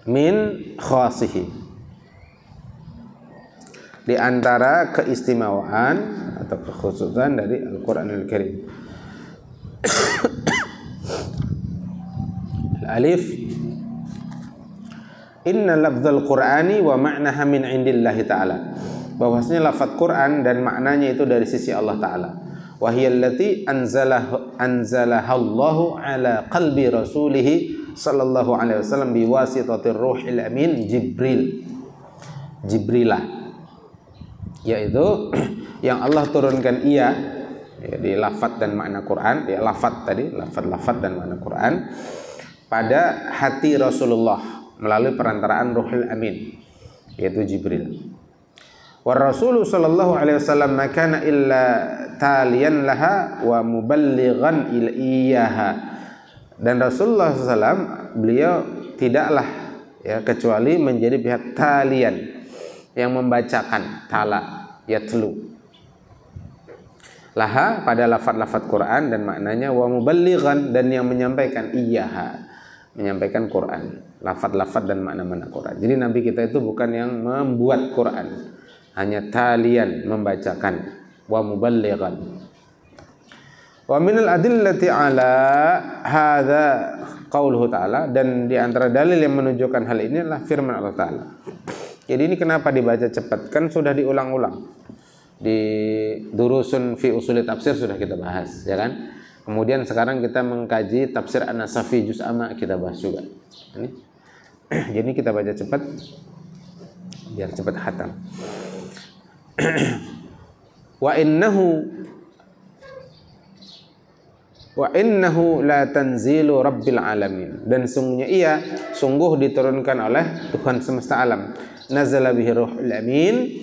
S1: Min khasihi, di antara keistimewaan atau kekhususan dari Al-Qur'anul Karim. Alif, inna lafdzal Qur'ani wa ma'naha min indillahi ta'ala, bahwasanya lafaz Quran dan maknanya itu dari sisi Allah Ta'ala. Wa hiya allati anzalahallahu ala qalbi rasulih sallallahu alaihi wasallam biwasitatir ruhil amin Jibrilah, yaitu yang Allah turunkan ia di lafaz dan makna Quran, ya lafaz tadi, lafaz dan makna Quran pada hati Rasulullah melalui perantaraan Ruhul Amin, yaitu Jibril. Wa Rasul sallallahu alaihi wasallam makana illa taliyan laha wa muballighan iyaha. Dan Rasulullah SAW beliau tidaklah ya kecuali menjadi pihak talian yang membacakan, tala yatlu laha pada lafaz-lafaz Quran dan maknanya, wa muballighan dan yang menyampaikan iyaha, menyampaikan Quran, lafaz-lafaz dan makna-makna Quran. Jadi Nabi kita itu bukan yang membuat Quran, hanya talian membacakan, wa muballighan. Wa minal adillati ala hadza qauluhu ta'ala, dan di antara dalil yang menunjukkan hal ini adalah firman Allah Ta'ala. Jadi ini kenapa dibaca cepat? Kan sudah diulang-ulang. Di durusun fi usuli tafsir sudah kita bahas, ya kan? Kemudian sekarang kita mengkaji tafsir An-Nasafi juz amma, kita bahas juga. Ini. Jadi kita baca cepat biar cepat khatam. Wa innahu la tanzilu rabbil alamin, dan sungguh diturunkan oleh Tuhan semesta alam. Nazala bihi ruhul amin,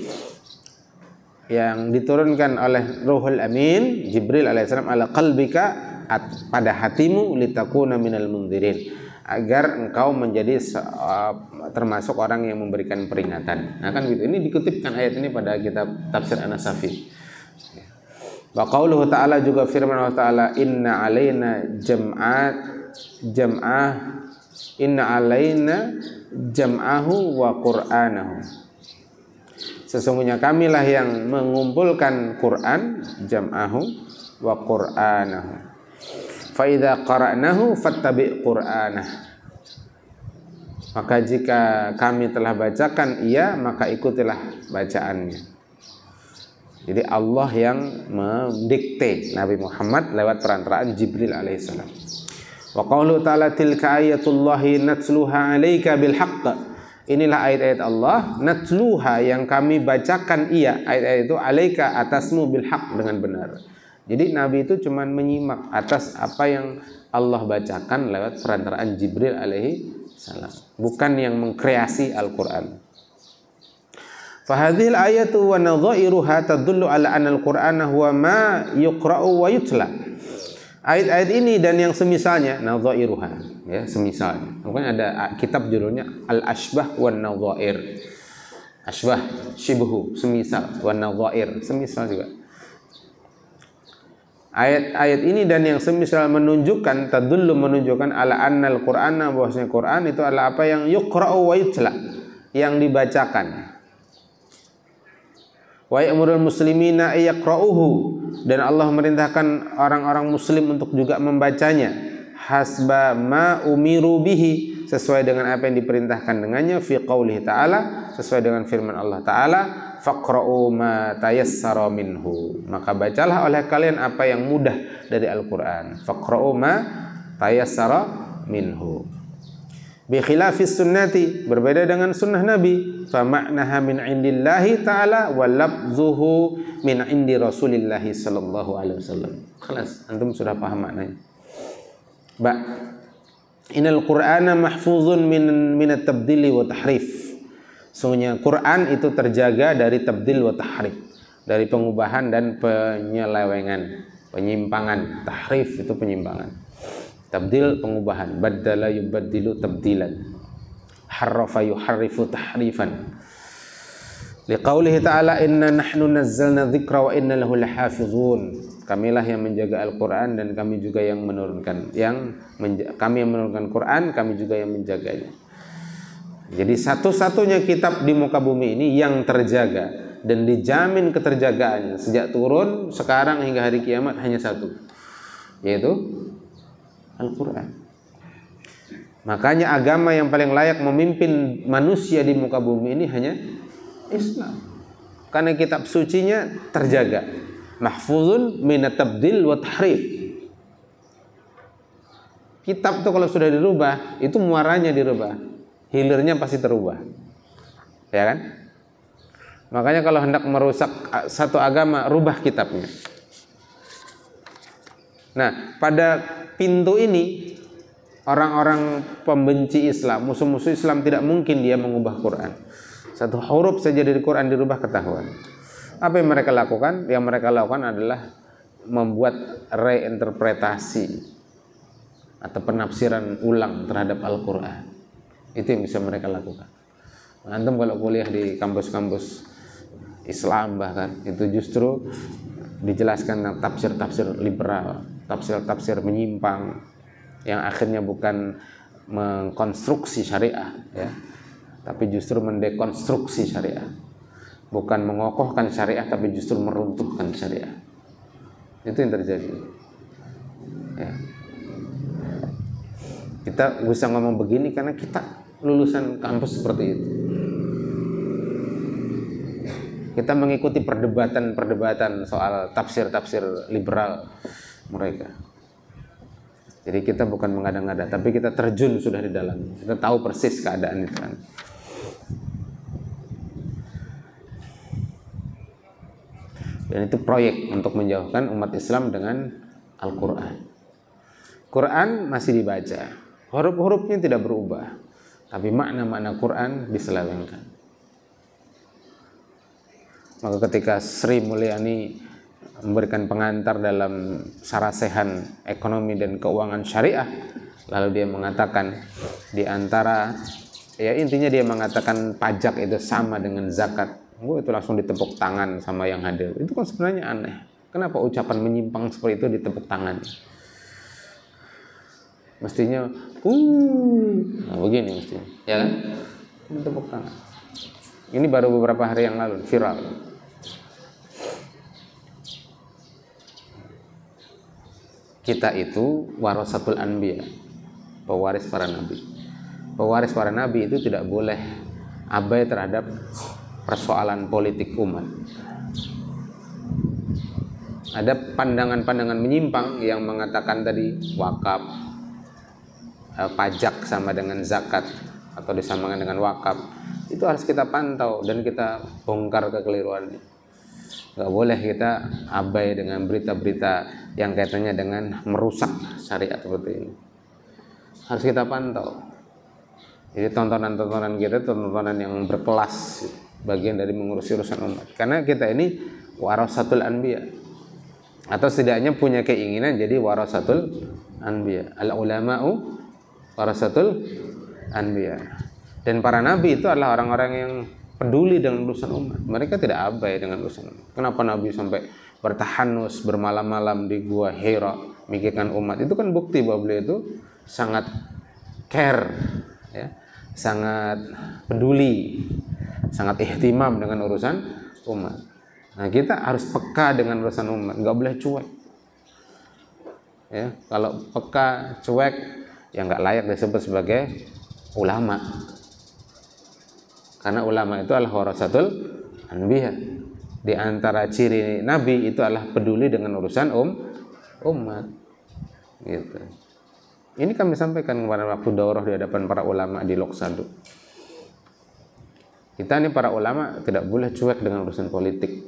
S1: yang diturunkan oleh Ruhul Amin Jibril alaihissalam ala qalbika, pada hatimu, litakuna minal mundzirin, agar engkau menjadi termasuk orang yang memberikan peringatan. Nah kan gitu. Ini dikutipkan ayat ini pada kitab tafsir An-Nasafi. Wa qauluhu ta'ala, juga firman Allah Ta'ala, inna alaina jam'ahu wa qur'anahu, sesungguhnya kamilah yang mengumpulkan Quran, jam'ahu wa qur'anahu, fa idza qara'nahu fattabi' qur'anah, maka jika kami telah bacakan ia, maka ikutilah bacaannya. Jadi Allah yang mendikte Nabi Muhammad lewat perantaraan Jibril alaihissalam. Wa qauluhu ta'ala tilka ayatullahi natluha 'alaika bil haqq, inilah ayat-ayat Allah, natluha yang kami bacakan ia, ayat-ayat itu, 'alaika atasmu, bil haqq dengan benar. Jadi Nabi itu cuma menyimak atas apa yang Allah bacakan lewat perantaraan Jibril alaihi salam, bukan yang mengkreasi Al-Qur'an. Fahadhil ayatu wa nadha'iruha tadullu ala anna al-Qur'ana huwa ma yuqra'u wa yutla. Ayat-ayat ini dan yang semisalnya, nadha'iruha, ya, semisalnya. Makanya ada kitab judulnya Al-Ashbah wan Nadha'ir. Ashbah, shibhu, semisal, wan nadha'ir, semisal juga. Ayat-ayat ini dan yang semisal menunjukkan menunjukkan ala annal Qur'ana, bahwasanya Quran itu adalah apa yang yuqra'u wa yutla, yang dibacakan. Wa ya'murul muslimina ayyaqra'uhu, dan Allah merintahkan orang-orang muslim untuk juga membacanya, hasba ma umiru bihi, sesuai dengan apa yang diperintahkan dengannya, fi qaulihi ta'ala, sesuai dengan firman Allah Ta'ala, faqra'u ma tayassara minhu, maka bacalah oleh kalian apa yang mudah dari Al-Qur'an. Faqra'u ma tayassara minhu. Bi khilafis sunnati, berbeda dengan sunnah Nabi. Fa ma'naha min indillahi ta'ala wa lafzuhu min indi Rasulillah sallallahu alaihi wasallam. Khalas, antum sudah paham maknanya. Ba, innal Qur'ana mahfuzun min at-tabdili wa tahrif. Sungguhnya Quran itu terjaga dari tabdil wa tahrif, dari pengubahan dan penyelewengan, penyimpangan. Tahrif itu penyimpangan. Tabdil pengubahan. Baddala yubaddilu tabdilan. Harrafa yuharrifu tahrifan. Liqaulihi ta'ala inna nahnu nazzalna dzikra wa inna lahu lahafizun. Kamilah yang menjaga Al-Qur'an dan kami juga yang menurunkan. Kami yang menurunkan Quran, kami juga yang menjaganya. Jadi satu-satunya kitab di muka bumi ini yang terjaga dan dijamin keterjagaannya sejak turun sekarang hingga hari kiamat hanya satu, yaitu Al-Quran. Makanya agama yang paling layak memimpin manusia di muka bumi ini hanya Islam, karena kitab sucinya terjaga, mahfuzun minat tabdil wa tahrif. Kitab itu kalau sudah dirubah, itu muaranya dirubah, hilirnya pasti terubah, ya kan? Makanya kalau hendak merusak satu agama, rubah kitabnya. Nah, pada pintu ini orang-orang pembenci Islam, musuh-musuh Islam tidak mungkin dia mengubah Quran. Satu huruf saja dari Quran dirubah ketahuan. Apa yang mereka lakukan? Yang mereka lakukan adalah membuat reinterpretasi atau penafsiran ulang terhadap Al-Quran. Itu yang bisa mereka lakukan. Antum kalau kuliah di kampus-kampus Islam bahkan, itu justru dijelaskan tafsir-tafsir liberal, tafsir-tafsir menyimpang yang akhirnya bukan mengkonstruksi syariah, ya, tapi justru mendekonstruksi syariah. Bukan mengokohkan syariah, tapi justru meruntuhkan syariah. Itu yang terjadi. Ya. Kita bisa ngomong begini karena kita lulusan kampus seperti itu. Kita mengikuti perdebatan soal tafsir-tafsir liberal mereka. Jadi kita bukan mengada-ngada, tapi kita terjun sudah di dalam. Kita tahu persis keadaan itu kan. Dan itu proyek untuk menjauhkan umat Islam dengan Al-Quran. Quran masih dibaca, huruf-hurufnya tidak berubah, tapi makna-makna Quran diselewengkan. Maka ketika Sri Mulyani memberikan pengantar dalam sarasehan ekonomi dan keuangan syariah, lalu dia mengatakan di antara, ya intinya dia mengatakan pajak itu sama dengan zakat. Itu langsung ditepuk tangan sama yang hadir. Itu kan sebenarnya aneh. Kenapa ucapan menyimpang seperti itu ditepuk tangan? Mestinya nah begini mestinya, ya kan? Tepuk tangan. Ini baru beberapa hari yang lalu viral. Kita itu warasatul anbiya, pewaris para nabi. Pewaris para nabi itu tidak boleh abai terhadap persoalan politik umat. Ada pandangan-pandangan menyimpang yang mengatakan tadi wakaf, pajak sama dengan zakat atau disamakan dengan wakaf. Itu harus kita pantau dan kita bongkar kekeliruannya. Gak boleh kita abai dengan berita-berita yang kaitannya dengan merusak syariat seperti ini. Harus kita pantau. Jadi tontonan-tontonan kita, tontonan yang berkelas, bagian dari mengurusi urusan umat. Karena kita ini warasatul anbiya, atau setidaknya punya keinginan jadi warasatul anbiya. Al ulama'u warasatul anbiya. Dan para nabi itu adalah orang-orang yang peduli dengan urusan umat. Mereka tidak abai dengan urusan umat. Kenapa Nabi sampai bertahanus bermalam-malam di gua Hira mikirkan umat? Itu kan bukti bahwa beliau itu sangat care, ya, sangat peduli, sangat ihtimam dengan urusan umat. Nah, kita harus peka dengan urusan umat, nggak boleh cuek. Ya, kalau peka, cuek, ya nggak layak disebut sebagai ulama. Karena ulama itu adalah warasatul anbiya. Di antara ciri Nabi itu adalah peduli dengan urusan umat. Gitu. Ini kami sampaikan kemarin waktu daurah di hadapan para ulama di Loksadu. Kita ini para ulama tidak boleh cuek dengan urusan politik.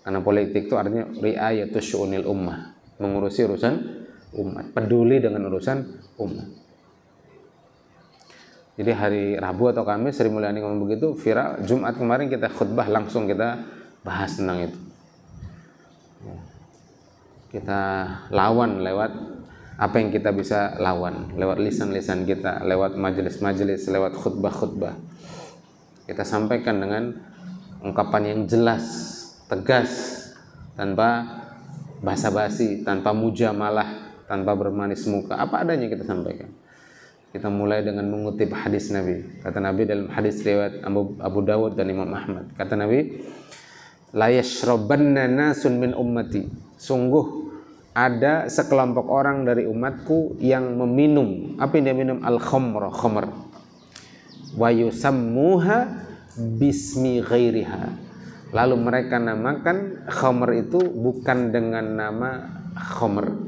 S1: Karena politik itu artinya ri'ayatus syu'unil ummah, mengurusi urusan umat, peduli dengan urusan umat. Jadi hari Rabu atau Kamis Sri Mulyani ngomong begitu, viral. Jumat kemarin kita khutbah langsung kita bahas tentang itu. Kita lawan lewat apa yang kita bisa lawan, lewat lisan-lisan kita, lewat majelis-majelis, lewat khutbah-khutbah. Kita sampaikan dengan ungkapan yang jelas, tegas, tanpa basa-basi, tanpa mujamalah, tanpa bermanis muka. Apa adanya kita sampaikan. Kita mulai dengan mengutip hadis Nabi. Kata Nabi dalam hadis riwayat Abu Dawud dan Imam Ahmad. Kata Nabi, la yashrabanna nasun min ummati. Sungguh ada sekelompok orang dari umatku yang meminum. Apa yang dia minum? Al-khamr, khamr. Wa yusammuha bismi ghairiha. Lalu mereka namakan khamr itu bukan dengan nama khamr.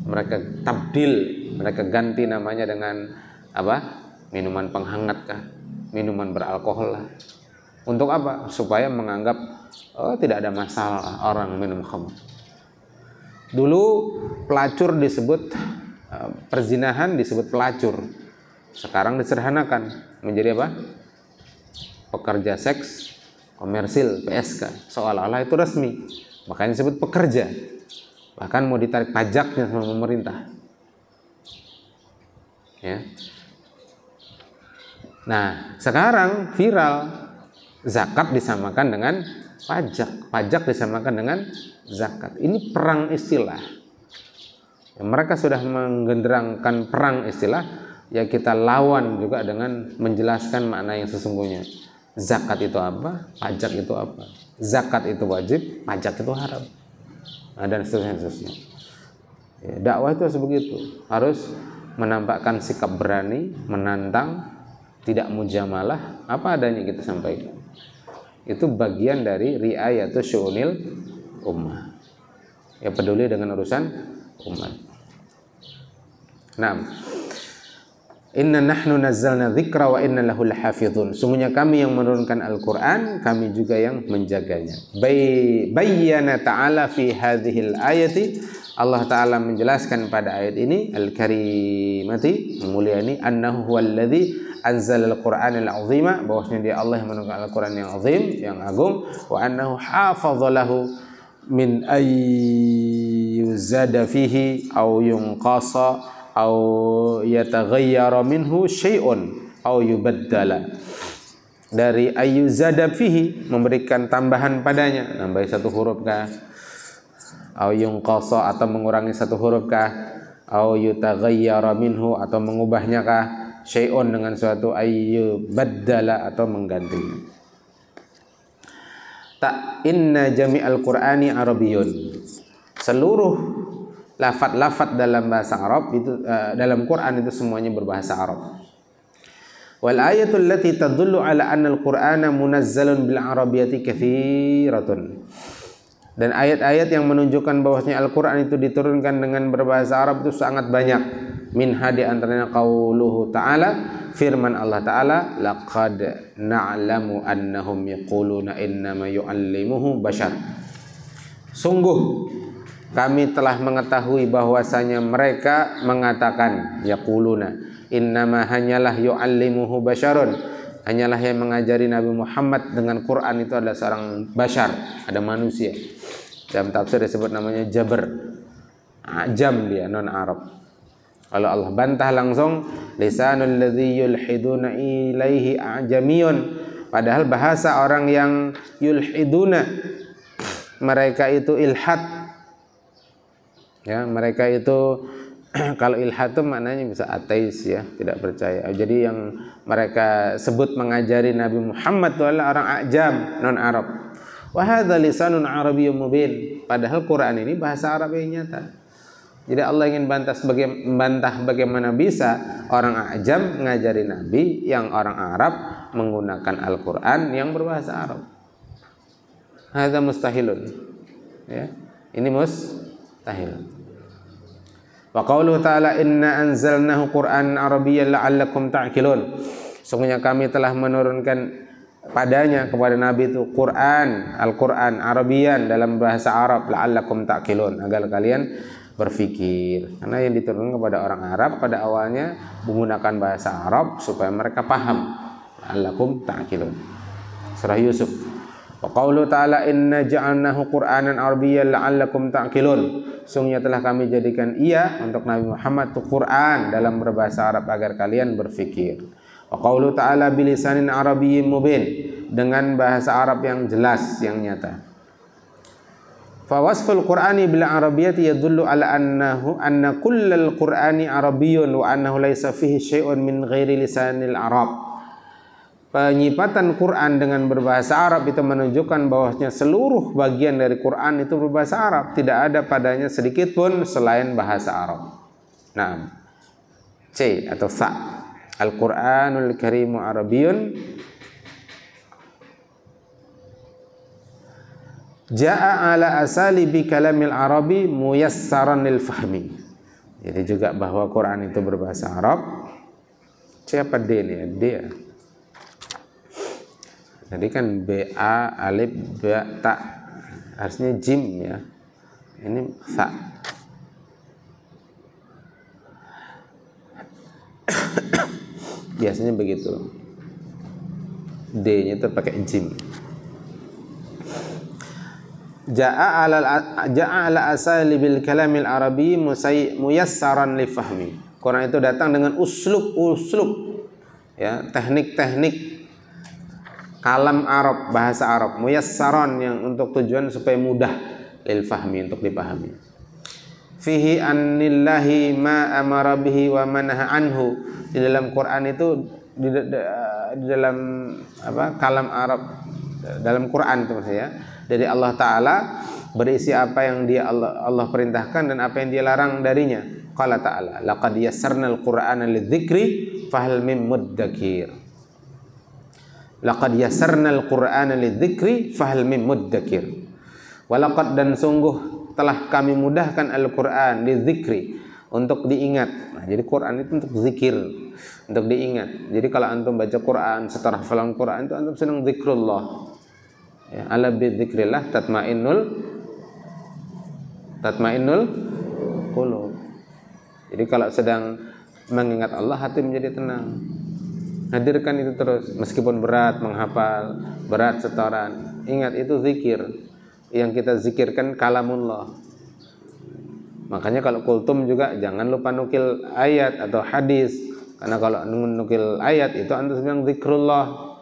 S1: Mereka tabdil, mereka ganti namanya dengan apa? Minuman penghangat kah? Minuman beralkohol lah. Untuk apa? Supaya menganggap tidak ada masalah orang minum khamr. Dulu pelacur disebut perzinahan disebut pelacur. Sekarang disederhanakan menjadi apa? Pekerja seks komersil, PSK. Seolah-olah itu resmi. Makanya disebut pekerja. Bahkan mau ditarik pajaknya sama pemerintah. Ya. Nah, sekarang viral zakat disamakan dengan pajak, pajak disamakan dengan zakat. Ini perang istilah. Ya, mereka sudah menggenderangkan perang istilah, ya kita lawan juga dengan menjelaskan makna yang sesungguhnya. Zakat itu apa? Pajak itu apa? Zakat itu wajib, pajak itu haram. Nah, dan seterusnya. Ya, dakwah itu harus begitu, harus menampakkan sikap berani, menantang, tidak mujamalah, apa adanya kita sampaikan. Itu bagian dari ri'ayatus syu'unil ummah. Ya, peduli dengan urusan umat. Nah, inna nahnu nazzalna dzikra wa inna lahu lahafizun. Sungguhnya kami yang menurunkan Al-Qur'an, kami juga yang menjaganya. Bayyana ta'ala fi hadhil ayati, Allah Ta'ala menjelaskan pada ayat ini al-karimati, mulia ini, annahu huwallazi anzalal qur'anal azima, bahwasanya dia Allah yang menurunkan Al-Qur'an yang azim, yang agung, wa annahu hafadzalahu min ayyuzada fihi aw yunqasa aw yataghayyara minhu syai'un aw yubaddala. Dari ayyuzada fihi, memberikan tambahan padanya, nambah satu huruf kah, aw yunqasa atau mengurangi satu huruf kah, aw yataghayyara minhu atau mengubahnya kah, syai'un dengan suatu, ayyubaddala atau menggantinya. Inna jami'al qur'ani arabiyyun. Seluruh lafaz-lafaz dalam bahasa Arab itu dalam Quran itu semuanya berbahasa Arab. Wal ayatul lati tadullu ala anna al-Qur'ana munazzalun bil arabiyyati katsiratun. Dan ayat-ayat yang menunjukkan bahwasanya Al-Qur'an itu diturunkan dengan berbahasa Arab itu sangat banyak. Minha di antaranya qauluhu ta'ala, firman Allah Ta'ala, laqad na'lamu annahum yaquluna innama yu'allimuhu bashar. Sungguh kami telah mengetahui bahwasanya mereka mengatakan, yaquluna, innama hanyalah yu'allimuhu basharun, hanyalah yang mengajari Nabi Muhammad dengan Quran itu adalah seorang bashar, ada manusia. Dalam tafsir disebut namanya Jabr, ajam dia, non Arab. Kalau Allah bantah langsung, lisanul ladzi yulhiduna ilaihi ajamiyun, Padahal bahasa orang yang yulhiduna, mereka itu ilhad. Ya, mereka itu kalau ilhad itu maknanya bisa ateis ya, tidak percaya. Jadi yang mereka sebut mengajari Nabi Muhammad itu adalah orang ajam, non Arab. Wa hadza lisanun arabiyyun mubin. Padahal Quran ini bahasa Arab yang nyata. Jadi Allah ingin membantah bagaimana bisa orang ajam mengajari Nabi yang orang Arab menggunakan Al-Quran yang berbahasa Arab. Hadza mustahilun. Ya, ini mustahil. Wa qauluhu ta'ala inna anzalnahu Qur'anan Arabiyyan la'allakum ta'qilun. Sungguhnya kami telah menurunkan padanya kepada Nabi itu Quran, Al-Quran Arabiyyan dalam bahasa Arab la'allakum ta'qilun, agar kalian berfikir. Karena yang diturunkan kepada orang Arab pada awalnya menggunakan bahasa Arab supaya mereka paham. La'allakum ta'qilun. Surah Yusuf. Wa qauluhu ta'ala inna ja'alnahu Qur'anan Arabiyyan la'allakum ta'qilun. Sungguhnya telah kami jadikan ia untuk Nabi Muhammad itu Quran dalam berbahasa Arab agar kalian berfikir. Wa qauluhu ta'ala bilisanin arabiyyin mubin, dengan bahasa Arab yang jelas, yang nyata. Fa wasful Qur'ani bil arabiyyati yadullu ala anna kullal Qur'ani arabiyyun wa annahu laysa fihi syai'un min ghairi lisanil Arab. Penyipatan Quran dengan berbahasa Arab itu menunjukkan bahwasanya seluruh bagian dari Quran itu berbahasa Arab, tidak ada padanya sedikit pun selain bahasa Arab. Nah, C atau sa. Al-Qur'anul Karimu Arabiyyun ja'a ala asalibi kalamil Arabi muyassaran lil fahmi. Jadi juga bahwa Quran itu berbahasa Arab. Siapa D nih? D ya. Tadi kan B-A, alif, ba, ta. Harusnya jim ya. Ini sa. Biasanya begitu. D-nya itu pakai jim. Ja'a ala asali bil kalamil arabi muyassaran li fahmi. Quran itu datang dengan uslub ya, teknik-teknik kalam Arab, bahasa Arab, muyassaran, yang untuk tujuan supaya mudah lil fahmi, untuk dipahami. Fihi annillahi ma amara bihi wa manaha anhu. Di dalam Quran itu di dalam apa? Kalam Arab, dalam Quran itu maksudnya, dari Allah Ta'ala berisi apa yang Allah perintahkan dan apa yang dia larang darinya. Qala Ta'ala laqad yassarnal Qur'ana lidzikri fahal mim muddakir. Laqad yassarnal Qur'ana lidzikri fahal mim muddakir. Walaqad, dan sungguh telah kami mudahkan Al-Qur'an lidzikri, untuk diingat. Nah, jadi Quran itu untuk zikir, untuk diingat. Jadi kalau antum baca Quran, setelah hafalan Quran itu antum sedang zikrullah. Ya, ala bidzikrillah tatmainnul qulub. Jadi kalau sedang mengingat Allah, hati menjadi tenang. Hadirkan itu terus, meskipun berat menghafal, berat setoran. Ingat itu zikir. Yang kita zikirkan kalamullah. Makanya kalau kultum juga jangan lupa nukil ayat atau hadis. Karena kalau nukil ayat itu antum sedang zikrullah.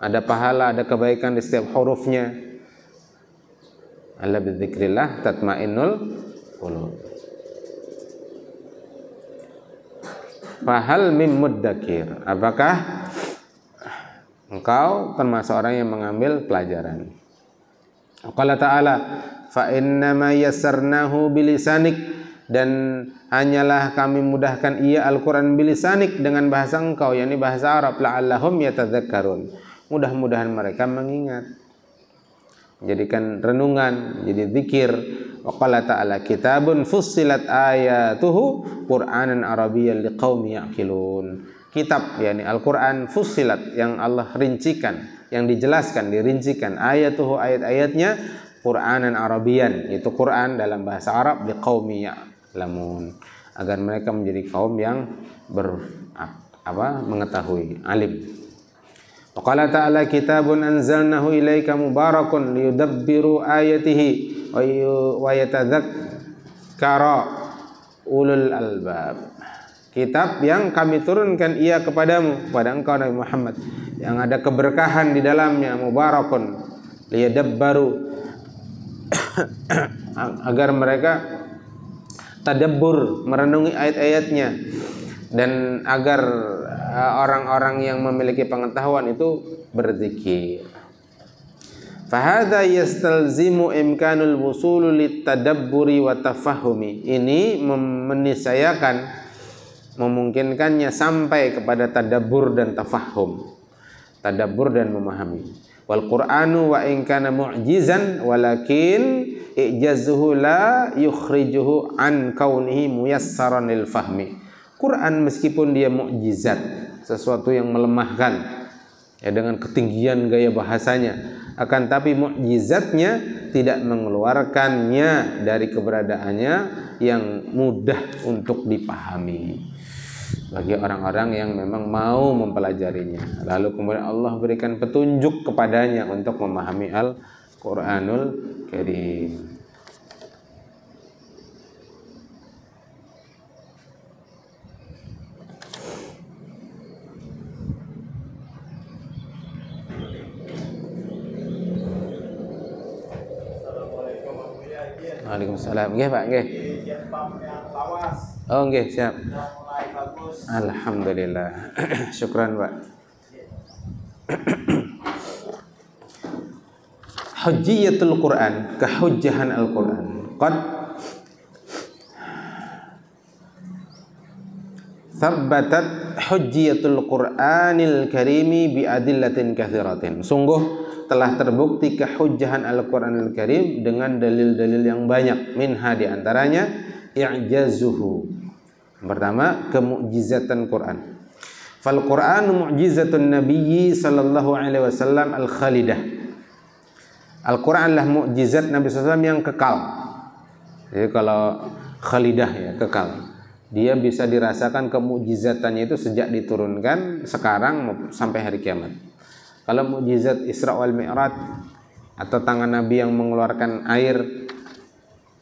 S1: Ada pahala, ada kebaikan di setiap hurufnya. Ala bidzikrillah tatmainnul qulub. Fahal mim muddakir. Apakah engkau termasuk orang yang mengambil pelajaran? Qala Ta'ala fa innama yassarnahu bilisanik, dan hanyalah kami mudahkan ia Al-Quran bilisanik, dengan bahasa engkau, yakni bahasa Arab, la'allahum yatadzakkarun, mudah-mudahan mereka mengingat. Jadikan renungan, jadi zikir. Wa qala Ta'ala kitabun fussilat ayatuhu Qur'anan Arabiyyan liqaumi ya'qilun. Kitab, yakni Al-Quran, fussilat, yang Allah rincikan, yang dijelaskan, dirincikan, ayatuhu, ayat-ayatnya, Qur'anan Arabiyyan, itu Quran dalam bahasa Arab, liqaumi ya'lamun, agar mereka menjadi kaum yang mengetahui, alim. Wa qala Ta'ala kitabun anzalnahu ilaika mubarakun liyudabbiru ayatihi wa yatadzakkara ulul albab. kitab yang kami turunkan ia kepadamu, kepada engkau Nabi Muhammad, yang ada keberkahan di dalamnya, mubarakun liyadabbaru, agar mereka tadabbur, merenungi ayat-ayatnya, dan agar orang-orang yang memiliki pengetahuan itu berzikir. Fahadha yastalzimu imkanul wusulu litadabburi wa tafahumi. Ini menisayakan, memungkinkannya sampai kepada tadabbur dan tafahum, tadabbur dan memahami. Wal Qur'anu wa in kana mu'jizan walakin ijazuhu la yukhrijuhu an kaunihi muyassaran lil fahmi. Quran meskipun dia mukjizat, sesuatu yang melemahkan ya dengan ketinggian gaya bahasanya, akan tapi mukjizatnya tidak mengeluarkannya dari keberadaannya yang mudah untuk dipahami bagi orang-orang yang memang mau mempelajarinya. Lalu kemudian Allah berikan petunjuk kepadanya untuk memahami Al-Qur'anul Karim. Waalaikumsalam. Nggih, Pak, nggih. Oh, nggih, siap. Alhamdulillah. Syukran, Pak. Hujjiyatul Quran, kehujjahan Al-Quran. Qad thabbatat hujjiyatul Qur'anil Karimi bi adillatin katsiratin. Sungguh telah terbukti kehujjahan Al-Qur'anul Karim dengan dalil-dalil yang banyak. Minha di antaranya i'jazuhu. Pertama, kemukjizatan Quran. Fal Qur'anu mu'jizatun Nabiyyi sallallahu alaihi wasallam al-khalidah. Al-Qur'an lah mukjizat Nabi sallallahu alaihi wasallam yang kekal. Jadi kalau khalidah ya, kekal. Dia bisa dirasakan kemukjizatannya itu sejak diturunkan, sekarang sampai hari kiamat. Kalau mukjizat Isra wal Mi'raj atau tangan Nabi yang mengeluarkan air,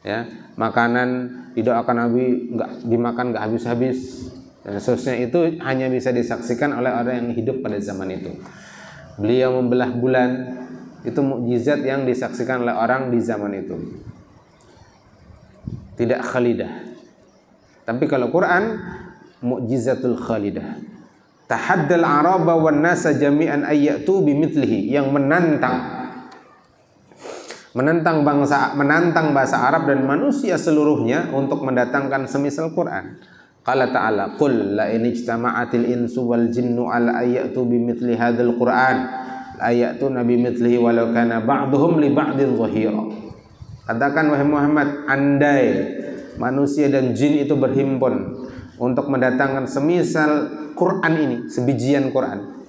S1: ya, makanan didoakan Nabi nggak dimakan nggak habis-habis, dan seterusnya, itu hanya bisa disaksikan oleh orang yang hidup pada zaman itu. Beliau membelah bulan, itu mukjizat yang disaksikan oleh orang di zaman itu. Tidak khalidah. Tapi kalau Quran mukjizatul khalidah. Tahaddal araba wan nasa jami'an ayyatu bimithlihi, yang menantang bahasa Arab dan manusia seluruhnya untuk mendatangkan semisal Quran. Qala ta'ala, qul la in ijtama'atil insu wal jinnu ala ayyatu bimithli hadzal Quran ayatu nabi mithlihi walau kana ba'dhum li ba'din dhahira. Katakan wahai Muhammad, andai manusia dan jin itu berhimpun untuk mendatangkan semisal Quran ini, sebijian Quran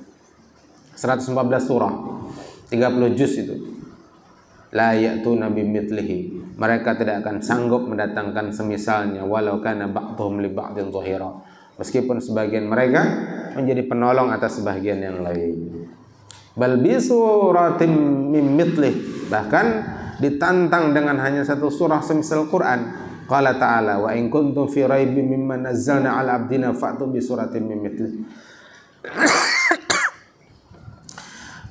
S1: 114 surah 30 juz itu, la ya'tu nabi mithlihi, mereka tidak akan sanggup mendatangkan semisalnya, walau kana ba'dhum li ba'din dhahira, meskipun sebagian mereka menjadi penolong atas sebagian yang lain. Bal bi suratin mim mithlih, bahkan ditantang dengan hanya satu surah semisal Quran. Qala ta'ala, wa in kuntum fi raibin mimma nazzalna 'ala 'abdina fa'tu bi suratin mim mithlih.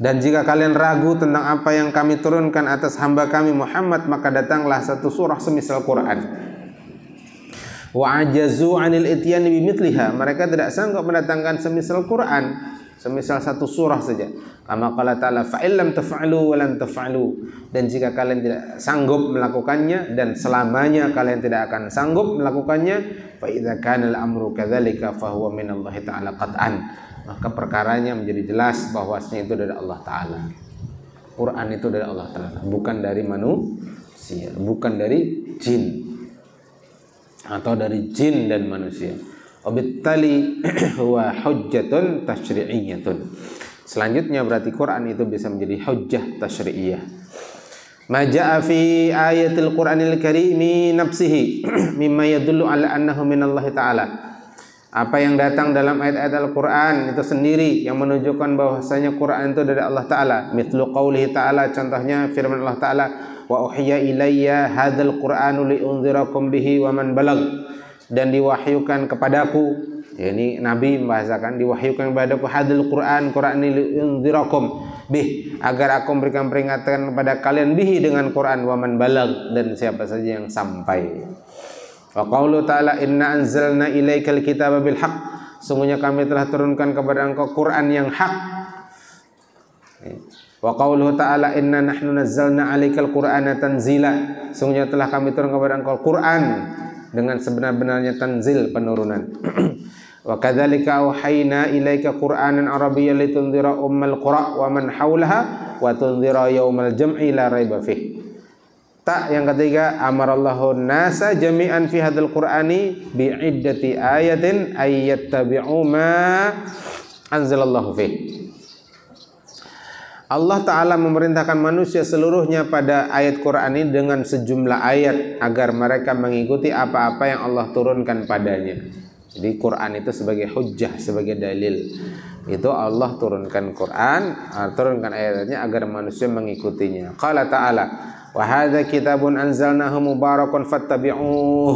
S1: Dan jika kalian ragu tentang apa yang kami turunkan atas hamba kami Muhammad, maka datanglah satu surah semisal Quran. Wa ajazu 'anil ityani bimithliha, mereka tidak sanggup mendatangkan semisal Quran, semisal satu surah saja. Kama qala ta'ala, fa illam taf'alu wa lan taf'alu, dan jika kalian tidak sanggup melakukannya dan selamanya kalian tidak akan sanggup melakukannya, fa idza kana al-amru kadzalika fa huwa min Allah ta'ala qat'an, maka perkaranya menjadi jelas bahwasanya itu dari Allah Ta'ala. Quran itu dari Allah Ta'ala, bukan dari manusia, bukan dari jin, atau dari jin dan manusia. Wabittali huwa hujjatun tasyri'iyyatun. Selanjutnya berarti Quran itu bisa menjadi hujjah tasyri'iyah. Ma jaa fi ayatil Qur'anil Karimi nafsihi mimma yadullu ala annahu minallahi ta'ala. Apa yang datang dalam ayat-ayat Al-Quran itu sendiri yang menunjukkan bahwasanya Quran itu dari Allah Ta'ala. Mithlu qawlihi ta'ala, contohnya firman Allah Ta'ala, wa uhiya ilayya hadzal Qur'anu liunzirakum bihi wa man balag, dan diwahyukan kepadaku Ya, ini Nabi membahasakan diwahyukan kepadaku hadil Quran ini unzirakum bih, agar aku memberikan peringatan kepada kalian bihi dengan Quran, wa man balag, dan siapa saja yang sampai. Wa qaulu ta'ala inna anzalna ilaikal kitaba bil haqq, sungguhnya kami telah turunkan kepada engkau Quran yang hak. Wa qauluhu ta'ala inna nahnu nazzalna 'alaikal qur'ana tanzila, sungguhnya telah kami turunkan kepada engkau Quran dengan sebenar-benarnya tanzil, penurunan. Wa kadzalika auhayna ilaika qur'anan arabiyyan litunzira ummal qura wa man haulaha wa tunzira yaumal jam'i la raiba fih. Tak yang ketiga, amarallahu nasa jami'an fi hadzal qur'ani bi iddati ayatin ayyattabi'u ma anzalallahu fih. Allah Ta'ala memerintahkan manusia seluruhnya pada ayat Quran ini dengan sejumlah ayat agar mereka mengikuti apa-apa yang Allah turunkan padanya. Jadi Quran itu sebagai hujjah, sebagai dalil. Itu Allah turunkan Quran, turunkan ayatnya agar manusia mengikutinya. Qala Ta'ala, wa hadza kitabun anzalnahu mubarakun fattabi'uh.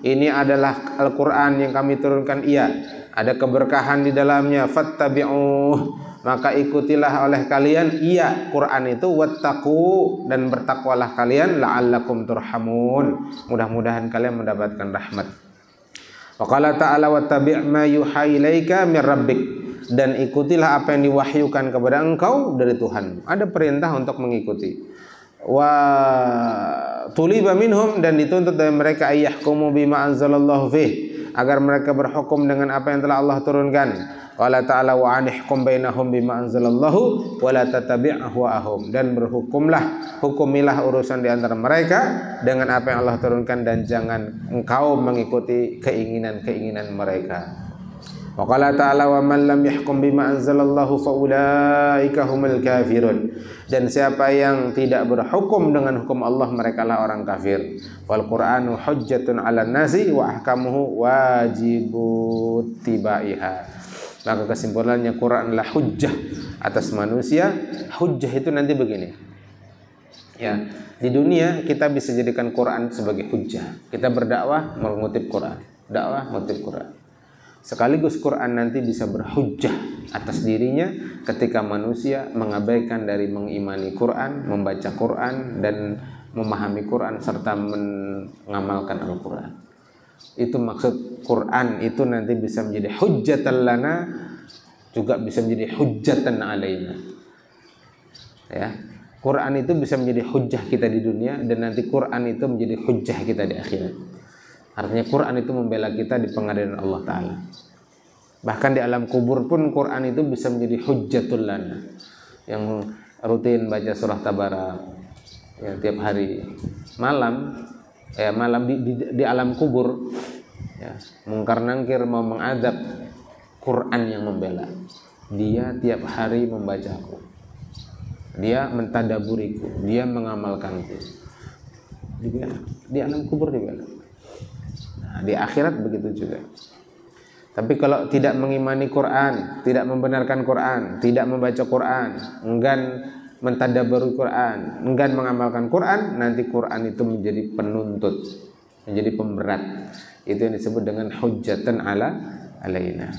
S1: Ini adalah Al-Quran yang kami turunkan, iya, ada keberkahan di dalamnya, fattabi'uh, maka ikutilah oleh kalian, iya, Quran itu, wattaqu, dan bertakwalah kalian, la'allakum turhamun, mudah-mudahan kalian mendapatkan rahmat. Wa qala ta'ala wattabi' ma yuha ilaika mir rabbik, dan ikutilah apa yang diwahyukan kepada engkau dari Tuhan. Ada perintah untuk mengikuti. Wa tuliba minhum, dan dituntut dari mereka ayyahkumu bima anzalallahu fih, agar mereka berhukum dengan apa yang telah Allah turunkan. Qala ta'ala wa anihkum bainahum bima anzalallahu wa la tattabi' ahwa'ahum, dan hukumilah urusan di antara mereka dengan apa yang Allah turunkan, dan jangan engkau mengikuti keinginan-keinginan mereka. Wa qala ta'ala wa man lam yahkum bima anzalallahu fa ulaika humul kafirun, dan siapa yang tidak berhukum dengan hukum Allah, merekalah orang kafir. Wal Qur'anu hujjatun 'alan nasi wa ahkamuhu wajibut tibaiha. Maka kesimpulannya Quran adalah hujjah atas manusia. Hujjah itu nanti begini. Ya, di dunia kita bisa jadikan Quran sebagai hujjah. Kita berdakwah mengutip Quran, dakwah mengutip Quran. Sekaligus Quran nanti bisa berhujjah atas dirinya ketika manusia mengabaikan dari mengimani Quran, membaca Quran, dan memahami Quran serta mengamalkan Al-Quran. Itu maksud Quran itu nanti bisa menjadi hujjatan lana, juga bisa menjadi hujjatan alaina. Ya, Quran itu bisa menjadi hujjah kita di dunia, dan nanti Quran itu menjadi hujjah kita di akhirat. Artinya Quran itu membela kita di pengadilan Allah Ta'ala. Bahkan di alam kubur pun Quran itu bisa menjadi hujjatul lana. Yang rutin baca surah Tabarak ya, tiap hari malam, di alam kubur, ya, mungkar nangkir mau mengadab, Quran yang membela. Dia tiap hari membacaku, dia mentadaburiku, dia mengamalkanku. Dibela. Di alam kubur dibela. Nah, di akhirat begitu juga. Tapi kalau tidak mengimani Quran, tidak membenarkan Quran, tidak membaca Quran, enggan mentadabburi Quran, enggan mengamalkan Quran, nanti Quran itu menjadi penuntut, menjadi pemberat. Itu yang disebut dengan hujjatan alaina.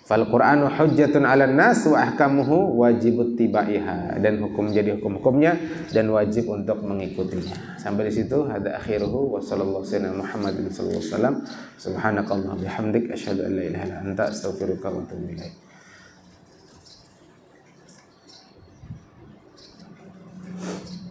S1: Fal Qur'anu hujjatun 'alan nas wa ahkamuhu wajibut tibaiha, dan jadi hukum-hukumnya dan wajib untuk mengikutinya. Sampai di situ, hada akhiruhu wa sallallahu alaihi Muhammadin sallallahu alaihi wasallam. Subhanakallahumma bihamdik asyhadu an la ilaha illa anta astaghfiruka wa atubu ilaik.